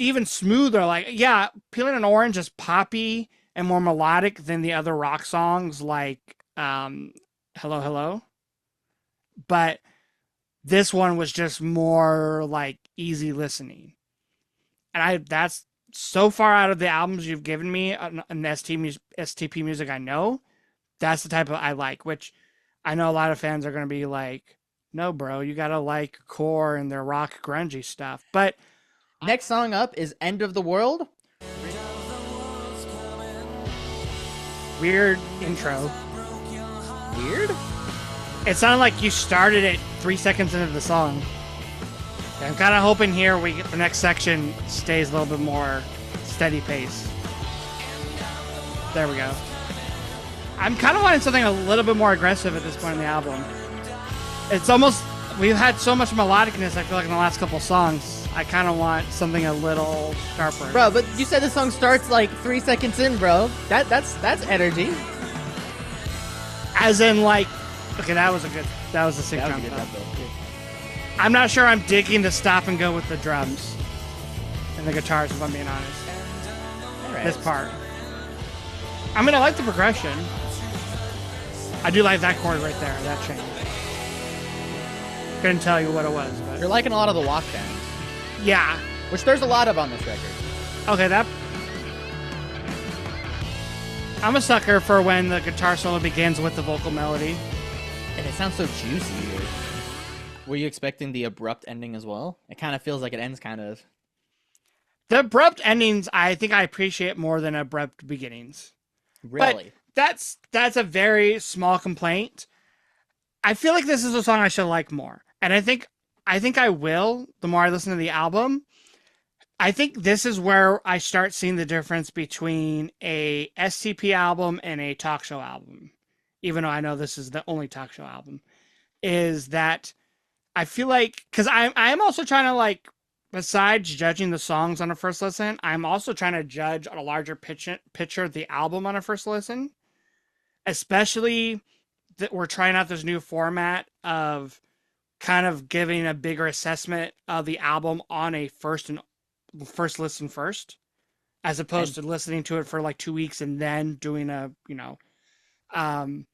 [SPEAKER 2] even smoother. Like yeah, peeling and orange is poppy and more melodic than the other rock songs like Hello Hello, but this one was just more like easy listening. And I that's so far out of the albums you've given me an STP music I know, that's the type of I like, which I know a lot of fans are going to be like, no, bro, you got to like core and their rock grungy stuff. But
[SPEAKER 1] Next song up is End of the World.
[SPEAKER 2] weird intro.
[SPEAKER 1] Weird?
[SPEAKER 2] It sounded like you started it 3 seconds into the song. I'm kind of hoping here the next section stays a little bit more steady pace. There we go. I'm kind of wanting something a little bit more aggressive at this point in the album. It's almost we've had so much melodicness. I feel like in the last couple songs, I kind of want something a little sharper.
[SPEAKER 1] Bro, but you said the song starts like 3 seconds in, bro. That's energy.
[SPEAKER 2] As in, like, okay, that was a sick
[SPEAKER 1] That was
[SPEAKER 2] drum
[SPEAKER 1] a good
[SPEAKER 2] fill.
[SPEAKER 1] drum fill, too.
[SPEAKER 2] I'm not sure I'm digging the stop and go with the drums and the guitars, if I'm being honest.
[SPEAKER 1] All right.
[SPEAKER 2] This part. I mean, I like the progression. I do like that chord right there, that change. Couldn't tell you what it was, but
[SPEAKER 1] You're liking a lot of the walk downs,
[SPEAKER 2] yeah.
[SPEAKER 1] which there's a lot of on this record.
[SPEAKER 2] Okay, that. I'm a sucker for when the guitar solo begins with the vocal melody.
[SPEAKER 1] And it sounds so juicy here. Were you expecting the abrupt ending as well? It kind of feels like it ends kind of.
[SPEAKER 2] The abrupt endings, I think I appreciate more than abrupt beginnings.
[SPEAKER 1] Really?
[SPEAKER 2] But that's a very small complaint. I feel like this is a song I should like more. And I think I will the more I listen to the album. I think this is where I start seeing the difference between a STP album and a talk show album. Even though I know this is the only talk show album, is that I feel like because I'm also trying to like besides judging the songs on a first listen, I'm also trying to judge on a larger picture the album on a first listen, especially that we're trying out this new format of kind of giving a bigger assessment of the album on a first listen first, as opposed to listening to it for like 2 weeks and then doing a um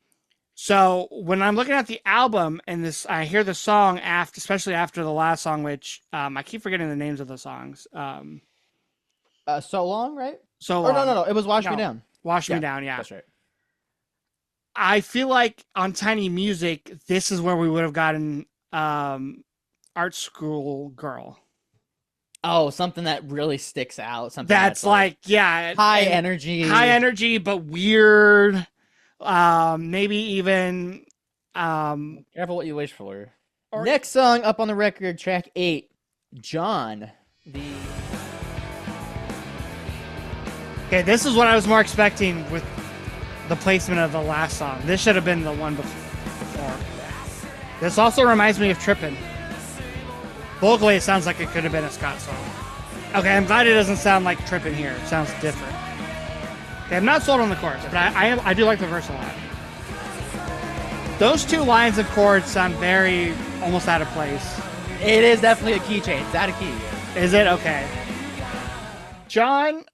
[SPEAKER 2] so when I'm looking at the album and this I hear the song after, especially after the last song, which I keep forgetting the names of the songs.
[SPEAKER 1] So long, right?
[SPEAKER 2] So
[SPEAKER 1] Or no,
[SPEAKER 2] long.
[SPEAKER 1] no, no. It was Wash Me
[SPEAKER 2] No.
[SPEAKER 1] Down.
[SPEAKER 2] Wash Me
[SPEAKER 1] Yeah,
[SPEAKER 2] Down, yeah.
[SPEAKER 1] that's right.
[SPEAKER 2] I feel like on Tiny Music, this is where we would have gotten Art School Girl.
[SPEAKER 1] Oh, something that really sticks out. Something
[SPEAKER 2] That's like, yeah,
[SPEAKER 1] high
[SPEAKER 2] and
[SPEAKER 1] energy.
[SPEAKER 2] but weird. Maybe even
[SPEAKER 1] Careful what you wish for.
[SPEAKER 2] Or-
[SPEAKER 1] Next song up on the record, track 8, John.
[SPEAKER 2] Okay, this is what I was more expecting with the placement of the last song. This should have been the one before. This also reminds me of Trippin'. Vocally, it sounds like it could have been a Scott song. Okay, I'm glad it doesn't sound like Trippin' here. It sounds different. Okay, I'm not sold on the chorus, but I do like the verse a lot. Those two lines of chords sound very almost out of place.
[SPEAKER 1] It is definitely a key change. It's out of key.
[SPEAKER 2] Is it? Okay. John,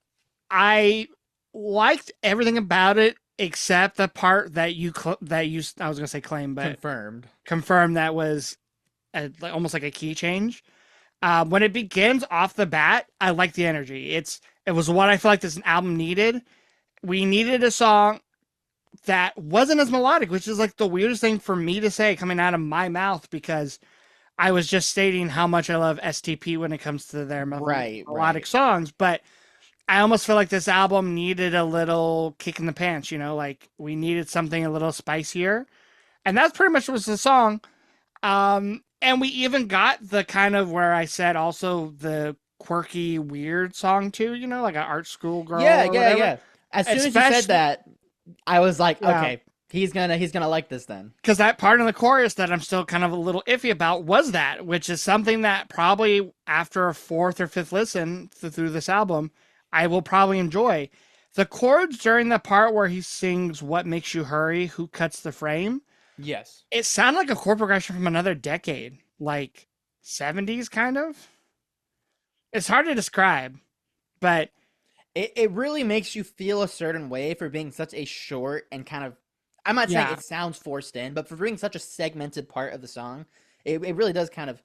[SPEAKER 2] I liked everything about it except the part that you I was gonna say claim, but
[SPEAKER 1] Confirmed.
[SPEAKER 2] confirmed that was almost like a key change. When it begins off the bat, I like the energy. It was what I feel like this album needed. We needed a song that wasn't as melodic, which is like the weirdest thing for me to say coming out of my mouth because I was just stating how much I love STP when it comes to their
[SPEAKER 1] Right,
[SPEAKER 2] melodic
[SPEAKER 1] right.
[SPEAKER 2] songs, but I almost feel like this album needed a little kick in the pants, you know, like we needed something a little spicier. And that's pretty much was the song. And we even got the kind of where I said also the quirky, weird song too, you know, like an art school girl
[SPEAKER 1] Yeah,
[SPEAKER 2] or
[SPEAKER 1] yeah,
[SPEAKER 2] whatever.
[SPEAKER 1] yeah. As soon as you said
[SPEAKER 2] Especially,
[SPEAKER 1] that, I was like,
[SPEAKER 2] yeah,
[SPEAKER 1] okay, he's gonna like this then.
[SPEAKER 2] because that part in the chorus that I'm still kind of a little iffy about was that, which is something that probably after a fourth or fifth listen through this album, I will probably enjoy. The chords during the part where he sings "What Makes You Hurry," "Who Cuts the Frame,"
[SPEAKER 1] Yes.
[SPEAKER 2] it sounded like a chord progression from another decade, like 70s kind of. It's hard to describe, but
[SPEAKER 1] It really makes you feel a certain way for being such a short and kind of, I'm not saying
[SPEAKER 2] yeah,
[SPEAKER 1] it sounds forced in, but for being such a segmented part of the song, it really does kind of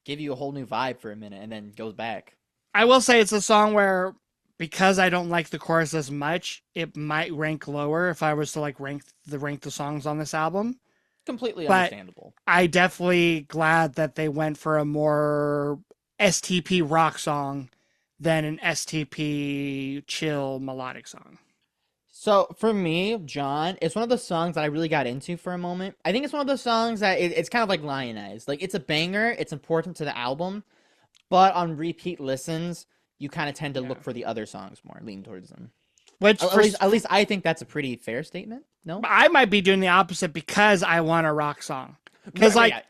[SPEAKER 1] give you a whole new vibe for a minute and then goes back.
[SPEAKER 2] I will say it's a song where because I don't like the chorus as much, it might rank lower if I was to like rank the songs on this album.
[SPEAKER 1] Completely
[SPEAKER 2] But
[SPEAKER 1] understandable.
[SPEAKER 2] I definitely glad that they went for a more STP rock song than an STP chill melodic song.
[SPEAKER 1] So for me, John, it's one of the songs that I really got into for a moment. I think it's one of those songs that it's kind of like lionized. Like it's a banger, it's important to the album, but on repeat listens, you kind of tend to
[SPEAKER 2] Yeah.
[SPEAKER 1] look for the other songs more, lean towards them.
[SPEAKER 2] Which
[SPEAKER 1] At
[SPEAKER 2] for
[SPEAKER 1] least, at least I think that's a pretty fair statement. No,
[SPEAKER 2] I might be doing the opposite because I want a rock song. Cuz
[SPEAKER 1] right,
[SPEAKER 2] like
[SPEAKER 1] yeah,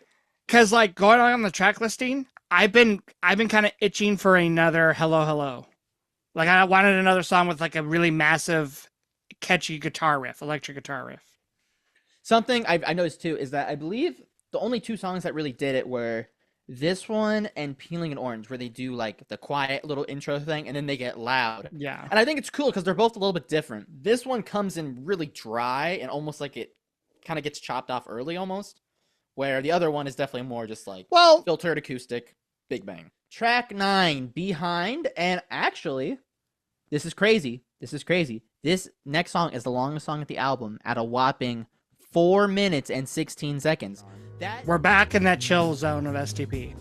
[SPEAKER 2] cuz like going on the track listing, I've been kind of itching for another Hello Hello. Like I wanted another song with like a really massive catchy guitar riff, electric guitar riff.
[SPEAKER 1] something I noticed too is that I believe the only two songs that really did it were this one and Peeling an Orange, where they do like the quiet little intro thing and then they get loud.
[SPEAKER 2] Yeah.
[SPEAKER 1] And I think it's cool because they're both a little bit different. This one comes in really dry and almost like it kind of gets chopped off early almost, where the other one is definitely more just like
[SPEAKER 2] Well,
[SPEAKER 1] filtered acoustic, big bang. Track 9, Behind, and actually, this is crazy. This is crazy. This next song is the longest song of the album at a whopping 4 minutes and 16 seconds. That
[SPEAKER 2] we're back in that chill zone of STP.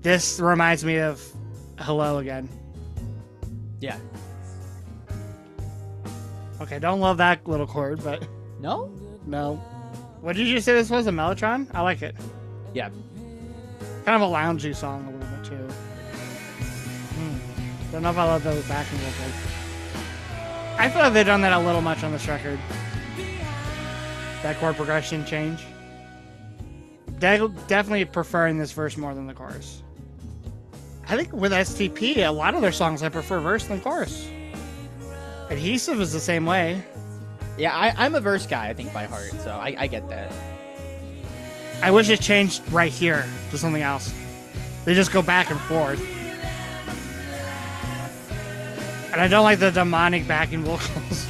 [SPEAKER 2] This reminds me of Hello again.
[SPEAKER 1] yeah.
[SPEAKER 2] Okay, don't love that little chord, but
[SPEAKER 1] No?
[SPEAKER 2] no. What did you say this was? A Mellotron? I like it.
[SPEAKER 1] Yeah.
[SPEAKER 2] Kind of a loungy song a little bit too. Don't know if I love those backing vocals. I feel like they've done that a little much on this record. That chord progression change. Definitely preferring this verse more than the chorus. I think with STP, a lot of their songs I prefer verse than chorus. Adhesive is the same way.
[SPEAKER 1] Yeah, I'm a verse guy, I think, by heart, so I get that.
[SPEAKER 2] I wish it changed right here to something else. They just go back and forth. And I don't like the demonic backing vocals.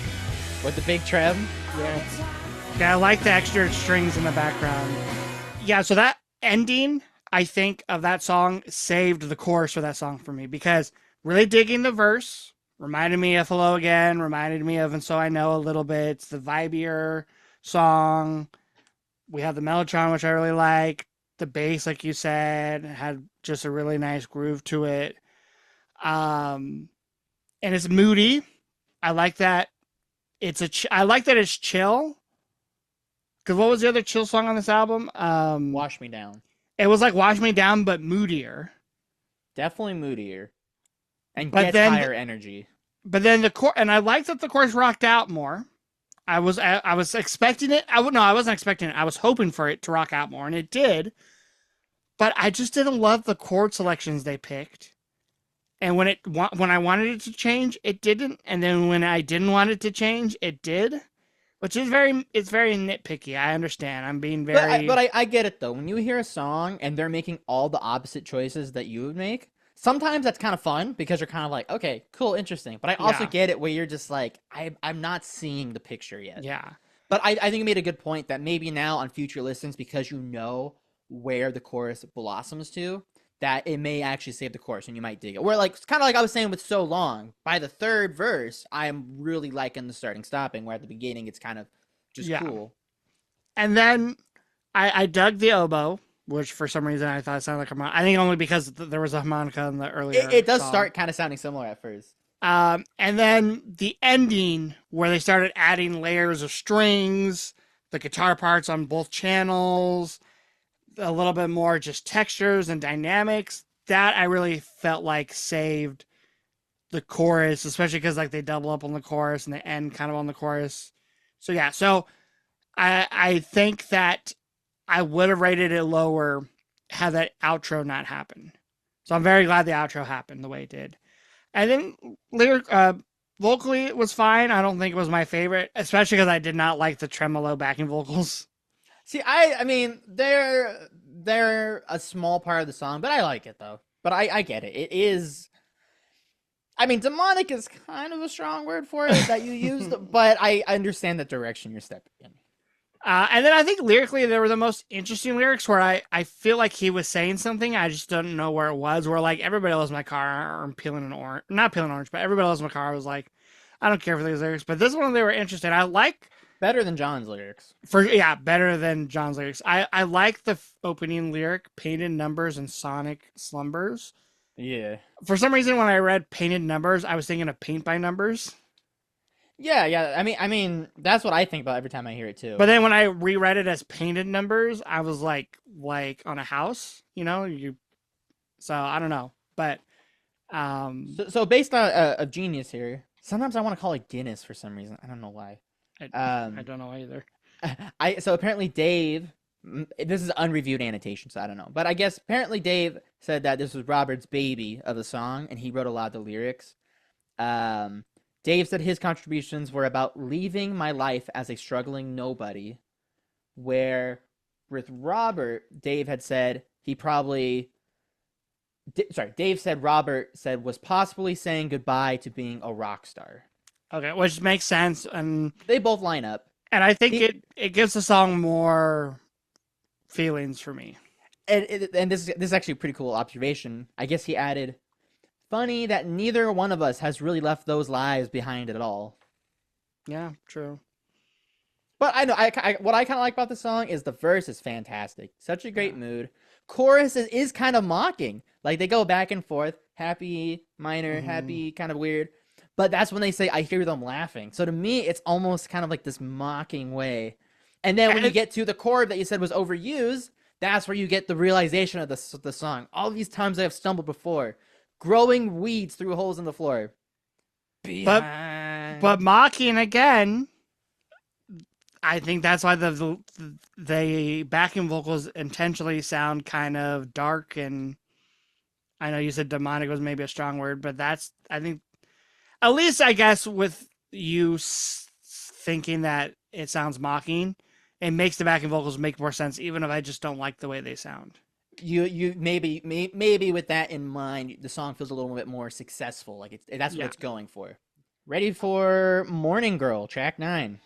[SPEAKER 1] With the big trem?
[SPEAKER 2] Yeah, I like the extra strings in the background. Yeah, so that ending, I think, of that song saved the chorus for that song for me because really digging the verse reminded me of Hello Again, reminded me of And So I Know a little bit. It's the vibier song. We have the Mellotron, which I really like. The bass, like you said, had just a really nice groove to it. And it's moody. I like that. I like that it's chill. Because what was the other chill song on this album?
[SPEAKER 1] Wash Me Down.
[SPEAKER 2] It was like Wash Me Down, but moodier.
[SPEAKER 1] Definitely moodier. And
[SPEAKER 2] But
[SPEAKER 1] gets
[SPEAKER 2] then,
[SPEAKER 1] higher energy.
[SPEAKER 2] but then and I like that the chorus rocked out more. I was expecting it. I wasn't expecting it. I was hoping for it to rock out more, and it did. But I just didn't love the chord selections they picked. And when I wanted it to change, it didn't. And then when I didn't want it to change, it did. Which is it's very nitpicky. I understand. I'm being very
[SPEAKER 1] I get it though. When you hear a song and they're making all the opposite choices that you would make, sometimes that's kind of fun because you're kind of like, okay, cool, interesting. But I also
[SPEAKER 2] yeah,
[SPEAKER 1] get it where you're just like, I'm not seeing the picture yet.
[SPEAKER 2] yeah,
[SPEAKER 1] But I think you made a good point that maybe now on future listens, because you know where the chorus blossoms to, that it may actually save the chorus and you might dig it. Where like it's kind of like I was saying with So Long, by the third verse, I'm really liking the starting stopping, where at the beginning it's kind of just
[SPEAKER 2] yeah.
[SPEAKER 1] cool.
[SPEAKER 2] And then I dug the oboe, which for some reason I thought it sounded like a harmonica. I think only because there was a harmonica in the earlier
[SPEAKER 1] It does
[SPEAKER 2] song.
[SPEAKER 1] start kind of sounding similar at first.
[SPEAKER 2] And then the ending where they started adding layers of strings, the guitar parts on both channels, a little bit more just textures and dynamics. That I really felt like saved the chorus, especially because like they double up on the chorus and they end kind of on the chorus. So yeah, so I think that I would have rated it lower had that outro not happened. So I'm very glad the outro happened the way it did. And then vocally it was fine. I don't think it was my favorite, especially because I did not like the tremolo backing vocals.
[SPEAKER 1] See, I mean, they're a small part of the song, but I like it though. But I get it. It is. I mean, demonic is kind of a strong word for it that you used, but I understand the direction you're stepping in.
[SPEAKER 2] And then I think lyrically there were the most interesting lyrics where I feel like he was saying something. I just don't know where it was. Where like everybody loves my car or I'm peeling an orange, not peeling an orange, but everybody loves my car. I was like, I don't care for these lyrics, but this one they were interesting. I like
[SPEAKER 1] Better than John's lyrics.
[SPEAKER 2] better than John's lyrics. I like the opening lyric, painted numbers and sonic slumbers.
[SPEAKER 1] Yeah.
[SPEAKER 2] For some reason, when I read painted numbers, I was thinking of paint by numbers.
[SPEAKER 1] Yeah, yeah. I mean, that's what I think about every time I hear it too.
[SPEAKER 2] But then when I reread it as painted numbers, I was like on a house, you. So I don't know, but
[SPEAKER 1] So based on a genius here, sometimes I want to call it Guinness for some reason. I don't know why.
[SPEAKER 2] I I
[SPEAKER 1] Um,
[SPEAKER 2] don't know either.
[SPEAKER 1] so apparently Dave, this is unreviewed annotation, so I don't know. But I guess apparently Dave said that this was Robert's baby of the song, and he wrote a lot of the lyrics. Um, Dave said his contributions were about leaving my life as a struggling nobody, where with Robert, Dave had said he probably. Dave said Robert said was possibly saying goodbye to being a rock star.
[SPEAKER 2] Okay, which makes sense, and
[SPEAKER 1] They both line up.
[SPEAKER 2] I think
[SPEAKER 1] He
[SPEAKER 2] it gives the song more feelings for me.
[SPEAKER 1] and this is actually a pretty cool observation. I guess he added, "Funny that neither one of us has really left those lives behind at all."
[SPEAKER 2] Yeah, true.
[SPEAKER 1] But I know what I kind of like about the song is the verse is fantastic, such a great
[SPEAKER 2] Yeah.
[SPEAKER 1] mood. Chorus is kind of mocking, like they go back and forth, happy minor,
[SPEAKER 2] Hmm.
[SPEAKER 1] happy, kind of weird. But that's when they say, "I hear them laughing." So to me, it's almost kind of like this mocking way. And then when you
[SPEAKER 2] And
[SPEAKER 1] get to the chord that you said was overused, that's where you get the realization of the song. All these times I have stumbled before, growing weeds through holes in the floor.
[SPEAKER 2] but
[SPEAKER 1] Behind.
[SPEAKER 2] mocking again, I think that's why the backing vocals intentionally sound kind of dark, and I know you said demonic was maybe a strong word, but that's I think at least I guess with you thinking that it sounds mocking, it makes the backing vocals make more sense, even if I just don't like the way they sound.
[SPEAKER 1] You maybe with that in mind, the song feels a little bit more successful. Like that's what
[SPEAKER 2] Yeah,
[SPEAKER 1] it's going for. Ready for Morning Girl, track 9.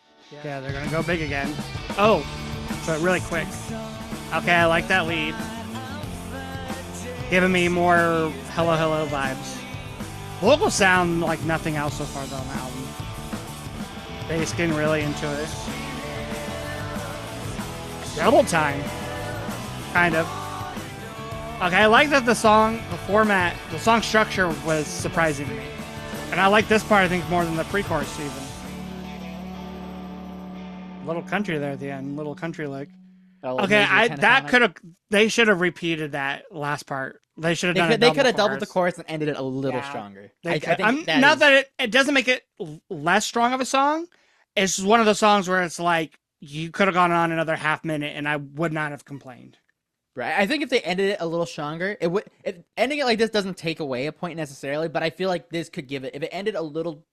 [SPEAKER 2] yeah, they're gonna go big again. Oh, so really quick. Okay, I like that lead, giving me more Hello Hello vibes. Vocals sound like nothing else so far though on the album. Bass getting really into it. Double time, kind of. Okay, I like that the song structure was surprising to me. And I like this part, I think, more than the pre-chorus even. Little country there at the end, little country like.
[SPEAKER 1] A little
[SPEAKER 2] Okay,
[SPEAKER 1] major pentatonic.
[SPEAKER 2] they should have repeated that last part. They should have done a
[SPEAKER 1] They
[SPEAKER 2] double
[SPEAKER 1] could have doubled the
[SPEAKER 2] chorus.
[SPEAKER 1] chorus and ended it a little
[SPEAKER 2] Yeah,
[SPEAKER 1] stronger.
[SPEAKER 2] they
[SPEAKER 1] I
[SPEAKER 2] could.
[SPEAKER 1] think
[SPEAKER 2] I'm
[SPEAKER 1] that
[SPEAKER 2] not
[SPEAKER 1] is.
[SPEAKER 2] that it doesn't make it less strong of a song. It's just one of those songs where it's like you could have gone on another half minute and I would not have complained.
[SPEAKER 1] Right. I think if they ended it a little stronger, it would. If ending it like this doesn't take away a point necessarily, but I feel like this could give it. If it ended a little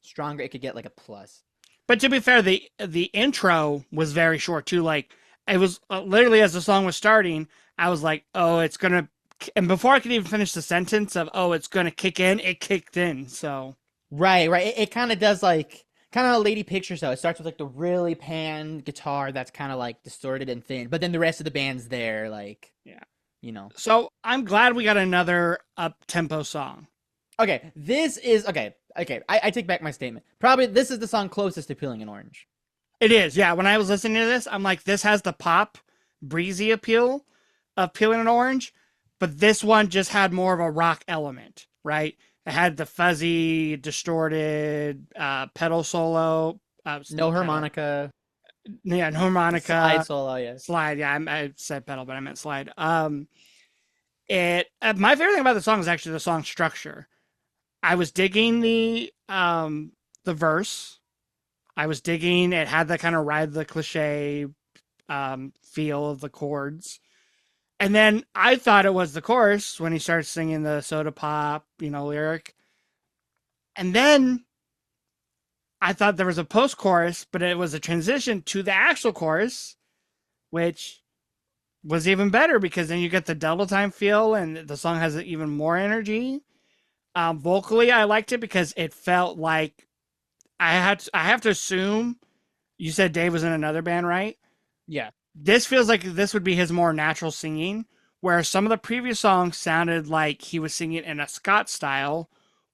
[SPEAKER 1] stronger, it could get like a plus.
[SPEAKER 2] But to be fair, the intro was very short too. Like it was literally as the song was starting, I was like, "Oh, it's gonna," and before I could even finish the sentence of "Oh, it's gonna kick in," it kicked in. So
[SPEAKER 1] Right. Right. It kind of does like kind of a lady picture show. It starts with like the really pan guitar that's kind of like distorted and thin, but then the rest of the band's there, like
[SPEAKER 2] yeah.
[SPEAKER 1] you know.
[SPEAKER 2] So I'm glad we got another up tempo song.
[SPEAKER 1] Okay, this is okay. Okay, I take back my statement. Probably this is the song closest to Peeling an Orange.
[SPEAKER 2] It is, yeah. When I was listening to this, I'm like, this has the pop, breezy appeal of peeling an orange, but this one just had more of a rock element, right? It had the fuzzy, distorted pedal solo,
[SPEAKER 1] No
[SPEAKER 2] not pedal,
[SPEAKER 1] harmonica,
[SPEAKER 2] yeah, and
[SPEAKER 1] slide
[SPEAKER 2] harmonica,
[SPEAKER 1] solo. Yeah.
[SPEAKER 2] slide. Yeah, I said pedal, but I meant slide. It my favorite thing about the song is actually the song structure. I was digging the verse. I was digging. It had that kind of ride the cliche feel of the chords. And then I thought it was the chorus when he starts singing the soda pop, lyric. And then I thought there was a post chorus, but it was a transition to the actual chorus, which was even better because then you get the double time feel and the song has even more energy. Vocally, I liked it because it felt like I have to assume you said Dave was in another band, right?
[SPEAKER 1] Yeah.
[SPEAKER 2] This feels like this would be his more natural singing, where some of the previous songs sounded like he was singing in a Scott style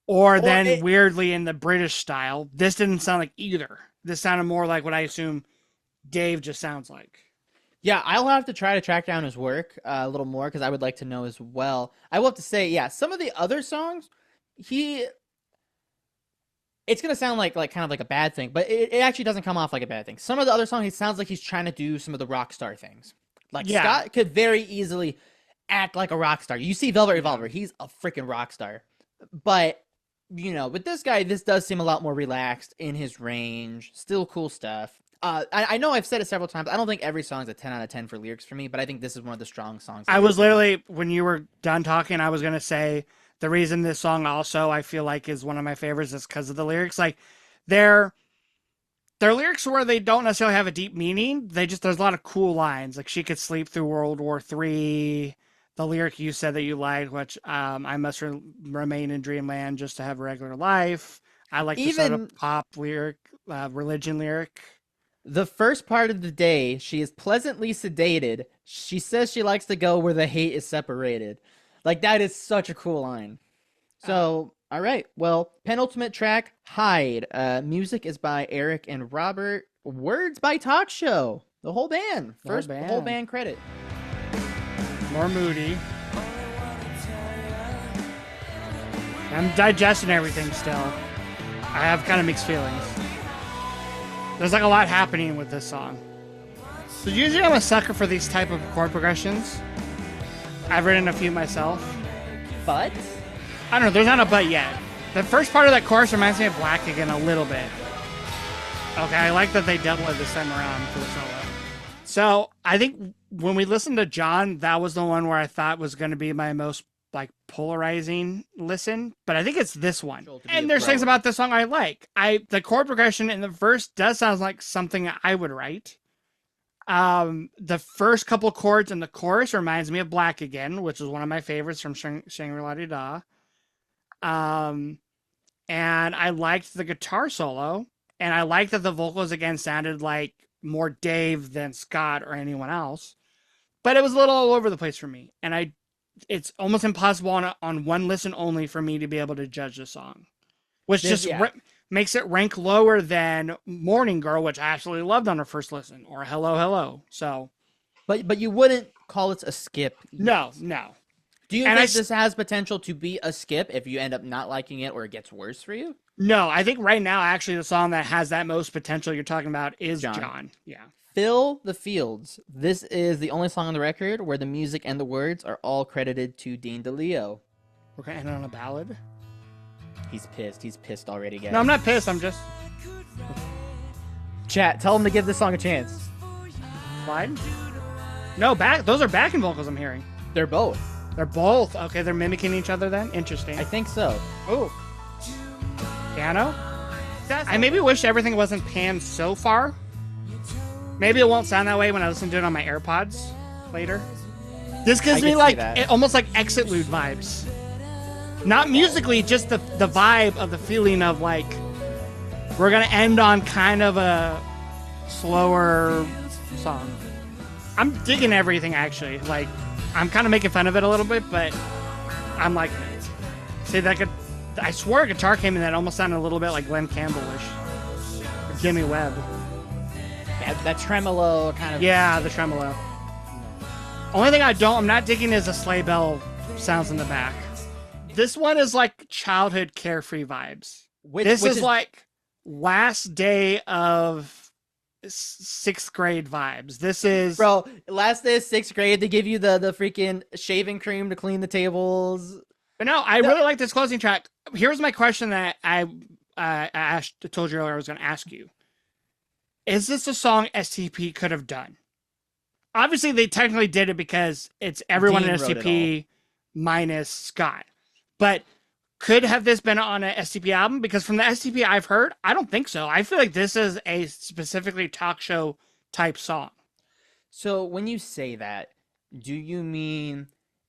[SPEAKER 2] or
[SPEAKER 1] Or
[SPEAKER 2] then
[SPEAKER 1] it.
[SPEAKER 2] weirdly in the British style. This didn't sound like either. This sounded more like what I assume Dave just sounds like.
[SPEAKER 1] Yeah, I'll have to try to track down his work a little more because I would like to know as well. I will have to say, yeah, some of the other songs, he it's gonna sound like kind of like a bad thing, but it actually doesn't come off like a bad thing. Some of the other songs, it sounds like he's trying to do some of the rock star things. Like
[SPEAKER 2] Yeah.
[SPEAKER 1] Scott could very easily act like a rock star. You see Velvet
[SPEAKER 2] Yeah.
[SPEAKER 1] Revolver, he's a freaking rock star. But with this guy, this does seem a lot more relaxed in his range. Still cool stuff. I know I've said it several times. I don't think every song is a 10 out of 10 for lyrics for me, but I think this is one of the strong songs.
[SPEAKER 2] I was literally, when you were done talking, I was going to say the reason this song also I feel like is one of my favorites is because of the lyrics. Like, they're lyrics where they don't necessarily have a deep meaning. There's a lot of cool lines. Like she could sleep through World War III. The lyric you said that you liked, which I must remain in dreamland just to have a regular life. I like the soda
[SPEAKER 1] Even
[SPEAKER 2] pop lyric, religion lyric.
[SPEAKER 1] the first part of the day, she is pleasantly sedated. She says she likes to go where the hate is separated. Like, that is such a cool line. So, all right. Well, penultimate track, Hide. Music is by Eric and Robert. Words by Talk Show. The whole band. First whole band credit.
[SPEAKER 2] More moody. I'm digesting everything still. I have kind of mixed feelings. There's like a lot happening with this song. So usually I'm a sucker for these type of chord progressions. I've written a few myself.
[SPEAKER 1] But
[SPEAKER 2] I don't know, there's not a but yet. The first part of that chorus reminds me of Black Again a little bit. Okay, I like that they double it this time around for the solo. So I think when we listened to John, that was the one where I thought was going to be my most like polarizing listen, but I think it's this one. And there's things about this song I like. The chord progression in the verse does sound like something I would write. The first couple chords in the chorus reminds me of Black Again, which is one of my favorites from Shangri-La-Di-Da. And I liked the guitar solo, and I liked that the vocals again sounded like more Dave than Scott or anyone else. But it was a little all over the place for me, and it's almost impossible on one listen only for me to be able to judge the song, which makes it rank lower than Morning Girl, which I absolutely loved on her first listen, or Hello Hello. So,
[SPEAKER 1] but you wouldn't call it a skip.
[SPEAKER 2] No.
[SPEAKER 1] Do you think this has potential to be a skip if you end up not liking it or it gets worse for you?
[SPEAKER 2] No, I think right now actually the song that has that most potential you're talking about is John. Yeah.
[SPEAKER 1] Fill the Fields. This is the only song on the record where the music and the words are all credited to Dean DeLeo.
[SPEAKER 2] We're going to end on a ballad?
[SPEAKER 1] He's pissed. He's pissed already, guys.
[SPEAKER 2] No, I'm not pissed. I'm just...
[SPEAKER 1] Chat, tell him to give this song a chance.
[SPEAKER 2] Slide? No, back. Those are backing vocals I'm hearing.
[SPEAKER 1] They're both.
[SPEAKER 2] They're both. Okay, they're mimicking each other then? Interesting.
[SPEAKER 1] I think so.
[SPEAKER 2] Oh, piano? I maybe wish everything wasn't panned so far. Maybe it won't sound that way when I listen to it on my AirPods later. This gives me like almost like Exitlude vibes. Not musically, just the vibe of the feeling of like we're gonna end on kind of a slower song. I'm digging everything actually. Like I'm kind of making fun of it a little bit, but I'm liking it. See that could. I swore a guitar came in that almost sounded a little bit like Glenn Campbell-ish. Or Jimmy Webb.
[SPEAKER 1] That tremolo kind of.
[SPEAKER 2] Yeah, the tremolo. Only thing I'm not digging is the sleigh bell sounds in the back. This one is like childhood carefree vibes. This is like last day of sixth grade vibes. This is
[SPEAKER 1] bro. Last day of sixth grade, they give you the freaking shaving cream to clean the tables.
[SPEAKER 2] But no, I really like this closing track. Here's my question that I told you earlier I was going to ask you. Is this a song STP could have done? Obviously, they technically did it because it's everyone in STP minus Scott. But could have this been on an STP album? Because from the STP I've heard, I don't think so. I feel like this is a specifically talk show type song.
[SPEAKER 1] So when you say that, do you mean,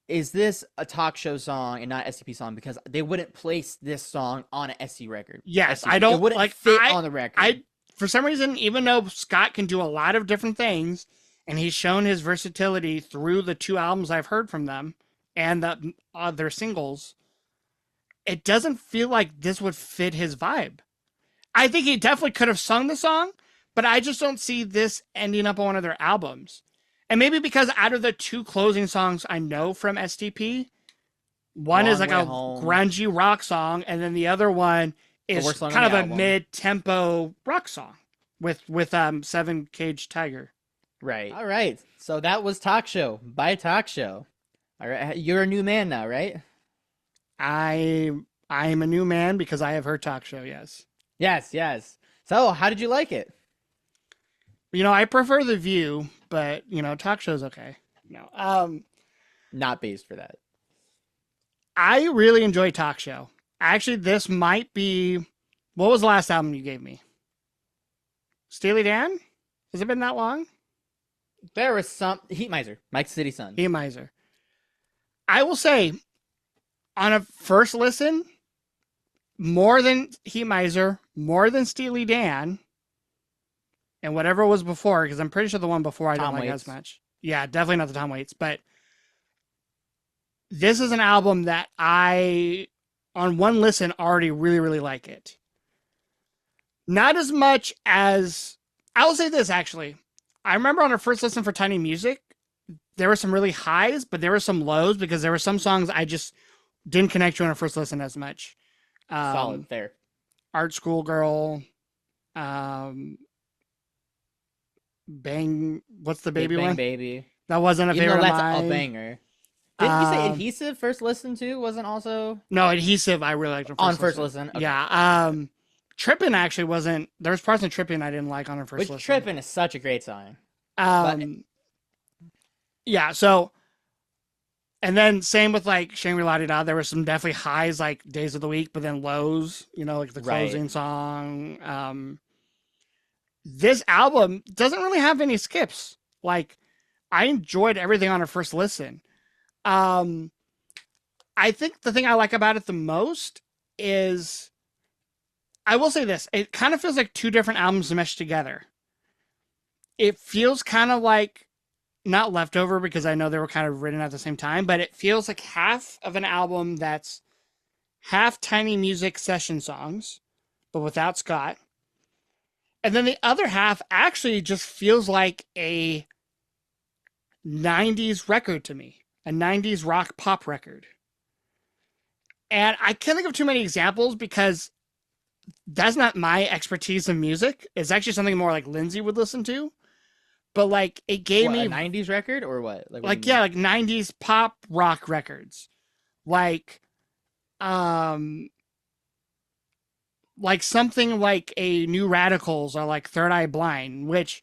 [SPEAKER 1] is this a talk show song and not an STP song? Because they wouldn't place this song on an SC record.
[SPEAKER 2] Yes,
[SPEAKER 1] STP.
[SPEAKER 2] I don't
[SPEAKER 1] it wouldn't
[SPEAKER 2] like
[SPEAKER 1] fit on the record.
[SPEAKER 2] For some reason, even though Scott can do a lot of different things, and he's shown his versatility through the two albums I've heard from them and their singles, it doesn't feel like this would fit his vibe. I think he definitely could have sung the song, but I just don't see this ending up on one of their albums. And maybe because out of the two closing songs I know from STP, one is like a grungy rock song, and then the other one is kind of a mid-tempo rock song with Seven Cage Tiger.
[SPEAKER 1] Right. All right. So that was Talk Show by Talk Show. All right. You're a new man now, right?
[SPEAKER 2] I'm a new man because I have heard Talk Show, yes.
[SPEAKER 1] Yes. So how did you like it?
[SPEAKER 2] I prefer The View, but, Talk Show's okay. No.
[SPEAKER 1] Not based for that.
[SPEAKER 2] I really enjoy Talk Show. Actually, this might be... What was the last album you gave me? Steely Dan? Has it been that long?
[SPEAKER 1] There was some... Heat Miser. Mike City Sun.
[SPEAKER 2] Heat Miser. I will say, on a first listen, more than Heat Miser, more than Steely Dan, and whatever was before, because I'm pretty sure the one before I didn't like as much. Yeah, definitely not the Tom Waits, but this is an album that I, on one listen, already really, really like it. Not as much as... I will say this, actually. I remember on our first listen for Tiny Music, there were some really highs, but there were some lows because there were some songs I just didn't connect to on our first listen as much.
[SPEAKER 1] Solid, fair.
[SPEAKER 2] Art School Girl, Bang, what's the baby
[SPEAKER 1] Bang
[SPEAKER 2] one?
[SPEAKER 1] Baby.
[SPEAKER 2] That wasn't a favorite of mine.
[SPEAKER 1] That's a banger. Didn't you say Adhesive first listen to wasn't also?
[SPEAKER 2] No, Adhesive I really liked
[SPEAKER 1] on first listen. Okay.
[SPEAKER 2] Yeah. Trippin' actually wasn't. There was parts of Trippin' I didn't like on our first listen.
[SPEAKER 1] Trippin' is such a great song.
[SPEAKER 2] Yeah. So, and then same with like Shangri-La Da. There were some definitely highs like Days of the Week, but then lows. Like the closing song. This album doesn't really have any skips. Like, I enjoyed everything on our first listen. I think the thing I like about it the most is, I will say this, it kind of feels like two different albums meshed together. It feels kind of like, not Leftover because I know they were kind of written at the same time, but it feels like half of an album that's half Tiny Music session songs, but without Scott. And then the other half actually just feels like a 90s record to me. A 90s rock pop record. And I can't think of too many examples because that's not my expertise in music. It's actually something more like Lindsay would listen to. But like it gave me
[SPEAKER 1] a 90s record or what?
[SPEAKER 2] Like 90s pop rock records. Like something like a New Radicals or like Third Eye Blind, which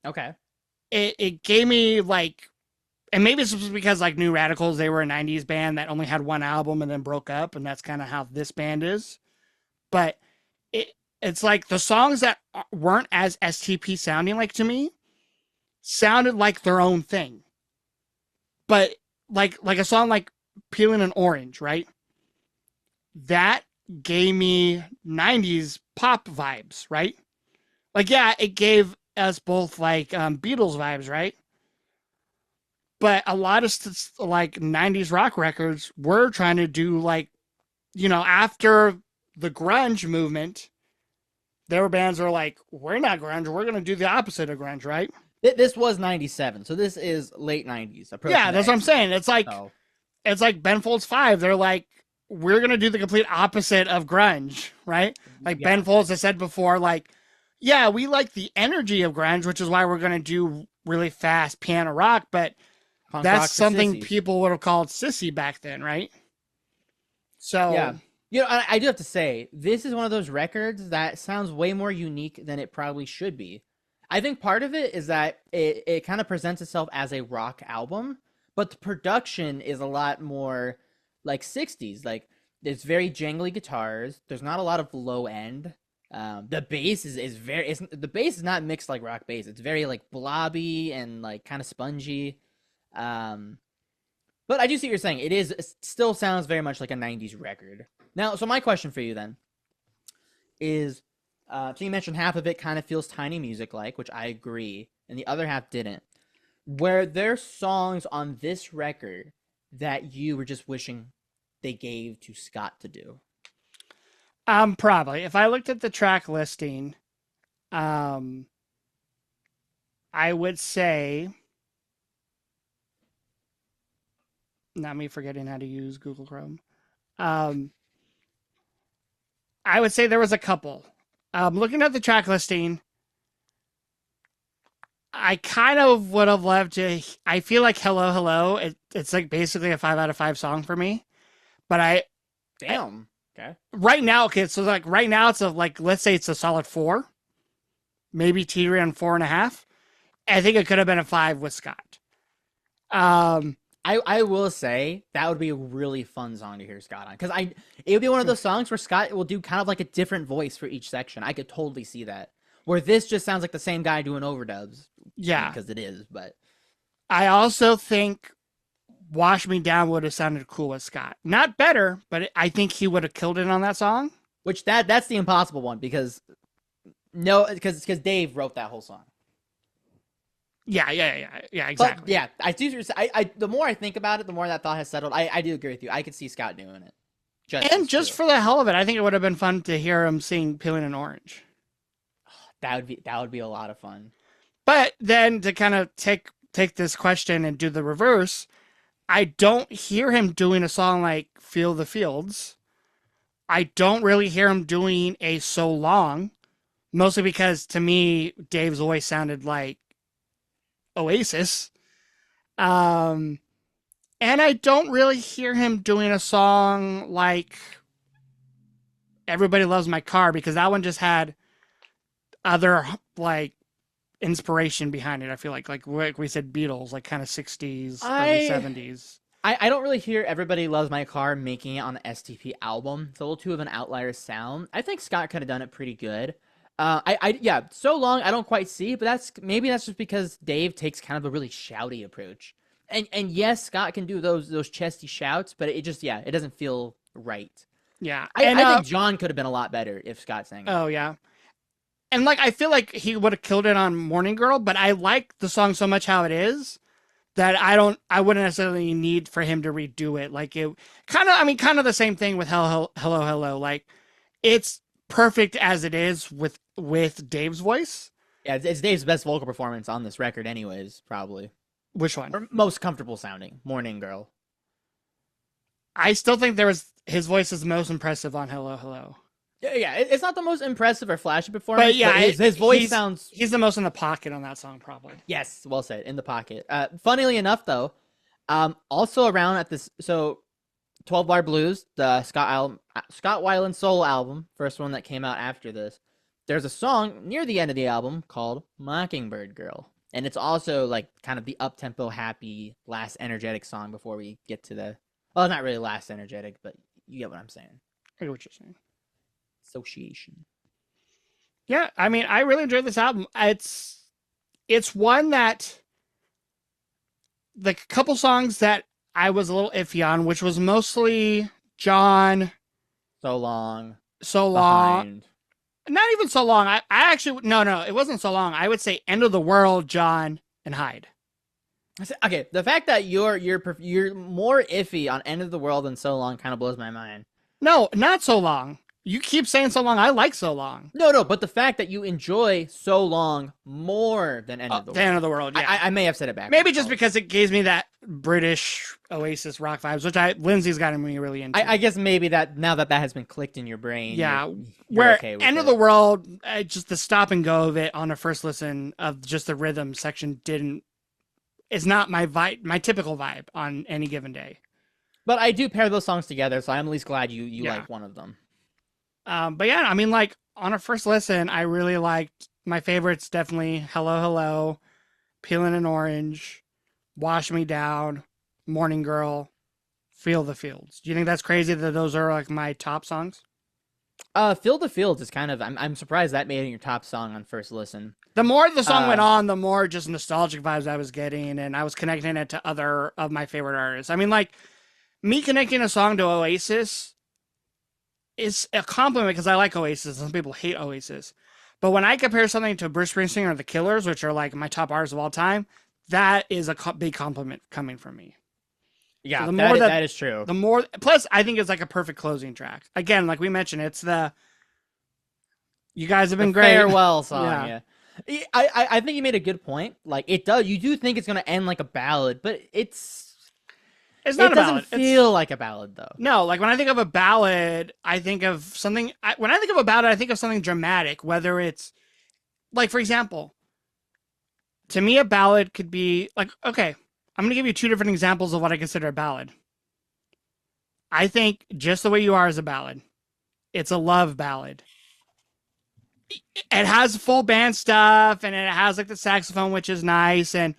[SPEAKER 1] okay.
[SPEAKER 2] It gave me like and maybe it's just because like New Radicals, they were a '90s band that only had one album and then broke up, and that's kind of how this band is. But it it's like the songs that weren't as STP sounding like to me sounded like their own thing. But like a song like Peeling an Orange, right? That gave me '90s pop vibes, right? Like yeah, it gave us both like Beatles vibes, right? But a lot of like '90s rock records were trying to do like after the grunge movement, there were bands that were like, we're not grunge, we're gonna do the opposite of grunge, right?
[SPEAKER 1] This was 97, so this is late 90s, approaching
[SPEAKER 2] Yeah,
[SPEAKER 1] the
[SPEAKER 2] that's what I'm
[SPEAKER 1] end.
[SPEAKER 2] saying.
[SPEAKER 1] So,
[SPEAKER 2] It's like Ben Folds Five. They're like, we're gonna do the complete opposite of grunge, right? Like
[SPEAKER 1] yeah,
[SPEAKER 2] Ben Folds has said before, like, yeah, we like the energy of grunge, which is why we're gonna do really fast piano rock, but
[SPEAKER 1] punk
[SPEAKER 2] that's
[SPEAKER 1] rock for
[SPEAKER 2] something
[SPEAKER 1] sissies.
[SPEAKER 2] people would have called sissy back then, right?
[SPEAKER 1] Yeah.
[SPEAKER 2] So
[SPEAKER 1] I do have to say, this is one of those records that sounds way more unique than it probably should be. I think part of it is that it kind of presents itself as a rock album, but the production is a lot more like 60s. Like, there's very jangly guitars, there's not a lot of low end. The bass is very, the bass is not mixed like rock bass. It's very like blobby and like kind of spongy. Um, but I do see what you're saying. It still sounds very much like a 90s record. Now, so my question for you then is so you mentioned half of it kind of feels tiny music like, which I agree, and the other half didn't. Were there songs on this record that you were just wishing they gave to Scott to do?
[SPEAKER 2] probably if I looked at the track listing, um I would say, not me forgetting how to use Google Chrome. Um I would say there was a couple. Looking at the track listing, I kind of would have loved to. I feel like Hello Hello. It's like basically a 5 out of 5 song for me. But I
[SPEAKER 1] Damn. Okay.
[SPEAKER 2] right now, okay, so like right now it's a like let's say it's a solid 4, maybe teetering on 4.5. I think it could have been a 5 with Scott. Um,
[SPEAKER 1] I will say that would be a really fun song to hear Scott on, because it would be one of those songs where Scott will do kind of like a different voice for each section. I could totally see that. Where this just sounds like the same guy doing overdubs. I mean,
[SPEAKER 2] yeah.
[SPEAKER 1] because it is, but
[SPEAKER 2] I also think Wash Me Down would have sounded cool with Scott. Not better, but I think he would have killed it on that song.
[SPEAKER 1] which that's the impossible one, because no, because Dave wrote that whole song.
[SPEAKER 2] Yeah,
[SPEAKER 1] But
[SPEAKER 2] exactly.
[SPEAKER 1] yeah, I do. The more I think about it, the more that thought has settled. I do agree with you. I could see Scott doing it.
[SPEAKER 2] And
[SPEAKER 1] Justice
[SPEAKER 2] just
[SPEAKER 1] too.
[SPEAKER 2] for the hell of it, I think it would have been fun to hear him sing Peeling an Orange.
[SPEAKER 1] That would be a lot of fun.
[SPEAKER 2] But then to kind of take this question and do the reverse, I don't hear him doing a song like Feel the Fields. I don't really hear him doing a So Long, mostly because to me, Dave's voice sounded like Oasis. Um, and I don't really hear him doing a song like Everybody Loves My Car because that one just had other like inspiration behind it. I feel like we said Beatles, like kind of '60s, early
[SPEAKER 1] I
[SPEAKER 2] '70s.
[SPEAKER 1] I don't really hear Everybody Loves My Car making it on the STP album. It's a little too of an outlier sound. I think Scott could have done it pretty good. Yeah, So Long I don't quite see, but that's just because Dave takes kind of a really shouty approach. And yes, Scott can do those chesty shouts, but it just, yeah, it doesn't feel right.
[SPEAKER 2] Yeah,
[SPEAKER 1] I,
[SPEAKER 2] and
[SPEAKER 1] I think John could have been a lot better if Scott sang it.
[SPEAKER 2] oh yeah, and like I feel like he would have killed it on Morning Girl, but I like the song so much how it is that I wouldn't necessarily need for him to redo it. Like it kind of the same thing with Hello. Like it's perfect as it is with Dave's voice.
[SPEAKER 1] Yeah, it's Dave's best vocal performance on this record, anyways, probably.
[SPEAKER 2] Which one?
[SPEAKER 1] Or most comfortable sounding. Morning Girl.
[SPEAKER 2] I still think his voice is most impressive on Hello.
[SPEAKER 1] Yeah, it's not the most impressive or flashy
[SPEAKER 2] But
[SPEAKER 1] performance,
[SPEAKER 2] yeah,
[SPEAKER 1] but his voice sounds.
[SPEAKER 2] he's the most in the pocket on that song probably.
[SPEAKER 1] Yes, well said, in the pocket. Funnily enough, though, also around at this, so 12 Bar Blues, the Scott Weiland solo album, first one that came out after this. There's a song near the end of the album called Mockingbird Girl. And it's also like kind of the up tempo, happy, last energetic song before we get to the. Well, not really last energetic, but you get what I'm saying.
[SPEAKER 2] I get what you're saying.
[SPEAKER 1] Association.
[SPEAKER 2] Yeah, I mean, I really enjoyed this album. It's one that the couple songs that I was a little iffy on, which was mostly John,
[SPEAKER 1] So long
[SPEAKER 2] So Long.
[SPEAKER 1] behind.
[SPEAKER 2] Not even So Long. I actually, no, it wasn't So Long. I would say End of the World, John, and Hyde.
[SPEAKER 1] Okay, the fact that you're more iffy on End of the World than So Long kind of blows my mind.
[SPEAKER 2] No, not So Long. You keep saying So Long. I like So Long.
[SPEAKER 1] No, but the fact that you enjoy So Long more than End of the
[SPEAKER 2] The End
[SPEAKER 1] World.
[SPEAKER 2] of the World, yeah.
[SPEAKER 1] I may have said it backwards.
[SPEAKER 2] Maybe just because it gives me that British Oasis rock vibes, which Lindsay's gotten me really into.
[SPEAKER 1] I guess maybe that now that has been clicked in your brain.
[SPEAKER 2] Yeah,
[SPEAKER 1] you're
[SPEAKER 2] where
[SPEAKER 1] okay with
[SPEAKER 2] End
[SPEAKER 1] it.
[SPEAKER 2] of the World, just the stop and go of it on a first listen of just the rhythm section didn't. It's not my vibe, my typical vibe on any given day.
[SPEAKER 1] But I do pair those songs together, so I'm at least glad you
[SPEAKER 2] Yeah.
[SPEAKER 1] like one of them.
[SPEAKER 2] But yeah, I mean, like on a first listen, I really liked my favorites. Definitely "Hello Hello," "Peeling an Orange," "Wash Me Down," "Morning Girl," "Feel the Fields." Do you think that's crazy that those are like my top songs?
[SPEAKER 1] "Fill the Fields" is kind of I'm surprised that made it your top song on first listen.
[SPEAKER 2] The more the song went
[SPEAKER 1] Uh,
[SPEAKER 2] on, the more just nostalgic vibes I was getting, and I was connecting it to other of my favorite artists. I mean, like me connecting a song to Oasis is a compliment because I like Oasis. Some people hate Oasis, but when I compare something to Bruce Springsteen or The Killers, which are like my top artists of all time, that is a big compliment coming from me.
[SPEAKER 1] Yeah,
[SPEAKER 2] So the more
[SPEAKER 1] that is true.
[SPEAKER 2] the more, plus I think it's like a perfect closing track. Again, like we mentioned, it's the you guys have been
[SPEAKER 1] The
[SPEAKER 2] great.
[SPEAKER 1] farewell song,
[SPEAKER 2] Yeah.
[SPEAKER 1] yeah. I think you made a good point. Like it does, you do think it's gonna end like a ballad, but
[SPEAKER 2] It's not
[SPEAKER 1] it
[SPEAKER 2] a
[SPEAKER 1] doesn't
[SPEAKER 2] ballad.
[SPEAKER 1] feel like a ballad though.
[SPEAKER 2] No, like when I think of a ballad, I think of something. When I think of a ballad, I think of something dramatic. Whether it's like, for example, to me, a ballad could be like, okay, I'm going to give you two different examples of what I consider a ballad. I think "Just the Way You Are" is a ballad. It's a love ballad. It has full band stuff and it has like the saxophone, which is nice. And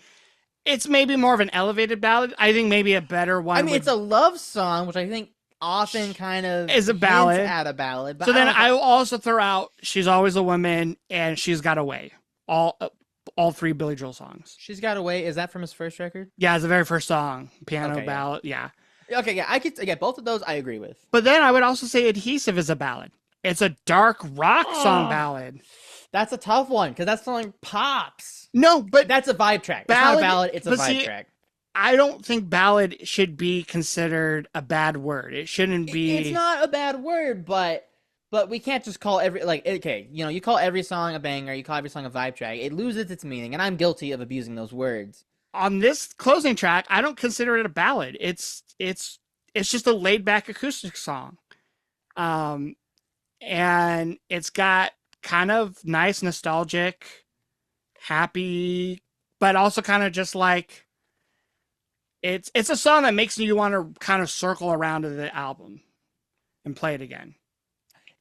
[SPEAKER 2] it's maybe more of an elevated ballad. I think maybe a better one
[SPEAKER 1] I mean, it's a love song, which I think often kind of
[SPEAKER 2] is a
[SPEAKER 1] hints
[SPEAKER 2] ballad.
[SPEAKER 1] at a ballad. But
[SPEAKER 2] So then
[SPEAKER 1] don't
[SPEAKER 2] I will also throw out "She's Always a Woman" and "She's Got Away." All three Billy Joel songs.
[SPEAKER 1] She's Got Away. Is that from his first record?
[SPEAKER 2] Yeah, it's the very first song, piano
[SPEAKER 1] Okay, yeah.
[SPEAKER 2] ballad. Yeah.
[SPEAKER 1] Okay, yeah, I could get both of those. I agree with.
[SPEAKER 2] But then I would also say "Adhesive" is a ballad. It's a dark rock song
[SPEAKER 1] Oh.
[SPEAKER 2] ballad.
[SPEAKER 1] That's a tough one because that song pops.
[SPEAKER 2] No, but
[SPEAKER 1] That's a vibe track.
[SPEAKER 2] Ballad-
[SPEAKER 1] it's not a ballad. It's a
[SPEAKER 2] but
[SPEAKER 1] vibe
[SPEAKER 2] see,
[SPEAKER 1] track.
[SPEAKER 2] I don't think ballad should be considered a bad word. It shouldn't be.
[SPEAKER 1] It's not a bad word, but we can't just call every like okay, you call every song a banger, you call every song a vibe track. It loses its meaning, and I'm guilty of abusing those words.
[SPEAKER 2] On this closing track, I don't consider it a ballad. It's just a laid back acoustic song. And it's got kind of nice, nostalgic, happy, but also kind of just like it's a song that makes you want to kind of circle around to the album and play it again.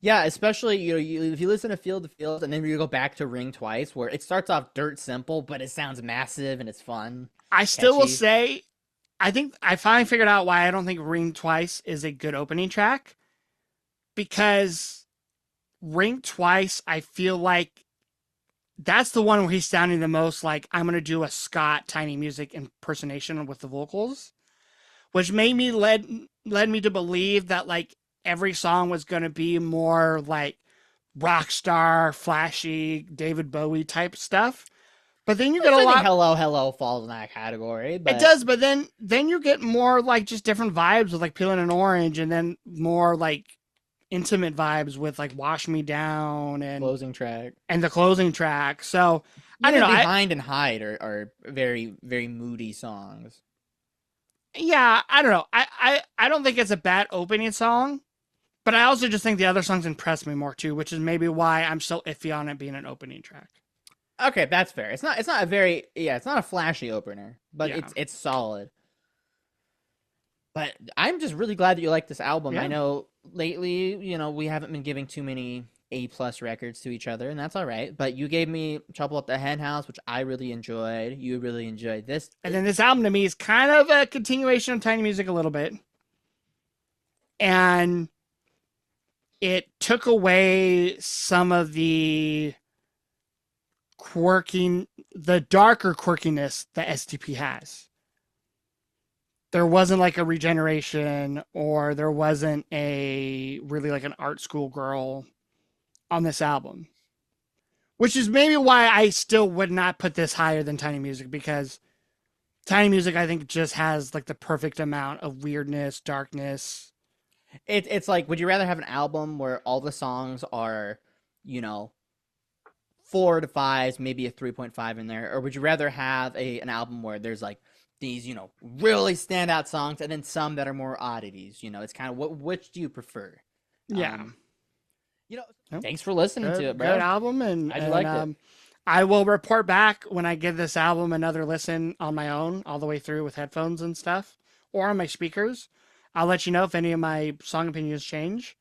[SPEAKER 1] Yeah, especially if you listen to Field to Field and then you go back to Ring Twice, where it starts off dirt simple, but it sounds massive and it's fun.
[SPEAKER 2] I still will
[SPEAKER 1] Catchy.
[SPEAKER 2] say, I think I finally figured out why I don't think "Ring Twice" is a good opening track, because "Ring Twice," I feel like that's the one where he's sounding the most like I'm gonna do a Scott Tiny Music impersonation with the vocals, which made me led me to believe that like every song was gonna be more like rock star, flashy, David Bowie type stuff. But then you get
[SPEAKER 1] I
[SPEAKER 2] a
[SPEAKER 1] think
[SPEAKER 2] lot.
[SPEAKER 1] Hello Hello falls in that category. But
[SPEAKER 2] It does, but then you get more like just different vibes with like "Peeling an Orange," and then more like intimate vibes with like "Wash Me Down"
[SPEAKER 1] closing track.
[SPEAKER 2] and the closing track. So I don't
[SPEAKER 1] Even
[SPEAKER 2] know.
[SPEAKER 1] Behind and Hide are very very moody songs.
[SPEAKER 2] I don't know. I don't think it's a bad opening song, but I also just think the other songs impress me more too, which is maybe why I'm still iffy on it being an opening track.
[SPEAKER 1] Okay, that's fair. It's not a very it's not a flashy opener, but
[SPEAKER 2] Yeah.
[SPEAKER 1] it's solid. But I'm just really glad that you like this album.
[SPEAKER 2] Yeah.
[SPEAKER 1] I know lately, we haven't been giving too many A plus records to each other, and that's all right. But you gave me Trouble at the Hen House, which I really enjoyed. You really enjoyed this.
[SPEAKER 2] And then this album to me is kind of a continuation of Tiny Music a little bit. And it took away some of the the darker quirkiness that STP has. There wasn't like a regeneration, or there wasn't a really like an art school girl on this album, which is maybe why I still would not put this higher than Tiny Music, because Tiny Music I think just has like the perfect amount of weirdness, darkness.
[SPEAKER 1] It's like, would you rather have an album where all the songs are, you know, 4 to 5s, maybe a 3.5 in there, or would you rather have an album where there's like these, really standout songs and then some that are more oddities? It's kind of which do you prefer?
[SPEAKER 2] Yeah.
[SPEAKER 1] Um, you know,
[SPEAKER 2] Yep.
[SPEAKER 1] Thanks for listening to it,
[SPEAKER 2] Good
[SPEAKER 1] bro.
[SPEAKER 2] album, and
[SPEAKER 1] I liked it.
[SPEAKER 2] I will report back when I give this album another listen on my own, all the way through with headphones and stuff, or on my speakers. I'll let you know if any of my song opinions change.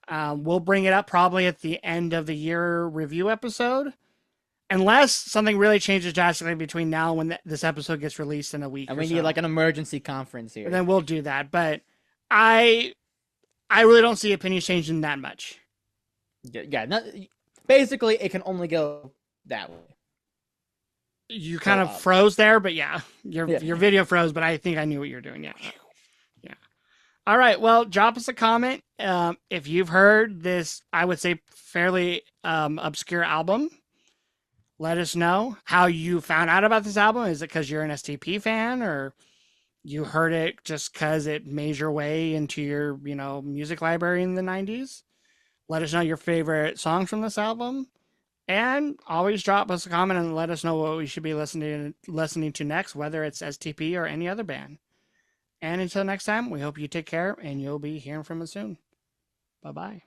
[SPEAKER 2] We'll bring it up probably at the end of the year review episode, unless something really changes drastically between now and when this episode gets released in a week
[SPEAKER 1] And
[SPEAKER 2] or
[SPEAKER 1] we
[SPEAKER 2] so.
[SPEAKER 1] need like an emergency conference
[SPEAKER 2] And
[SPEAKER 1] here.
[SPEAKER 2] then we'll do that. But I really don't see opinions changing that much.
[SPEAKER 1] Yeah, basically, it can only go that way.
[SPEAKER 2] You
[SPEAKER 1] Go
[SPEAKER 2] kind of
[SPEAKER 1] up.
[SPEAKER 2] froze there, but yeah, your
[SPEAKER 1] Yeah.
[SPEAKER 2] video froze, but I think I knew what you're doing. Yeah. Yeah. All right. Well, drop us a comment if you've heard this, I would say, fairly obscure album. Let us know how you found out about this album. Is it because you're an STP fan, or you heard it just because it made your way into your, music library in the 90s? Let us know your favorite songs from this album. And always drop us a comment and let us know what we should be listening to next, whether it's STP or any other band. And until next time, we hope you take care and you'll be hearing from us soon. Bye bye.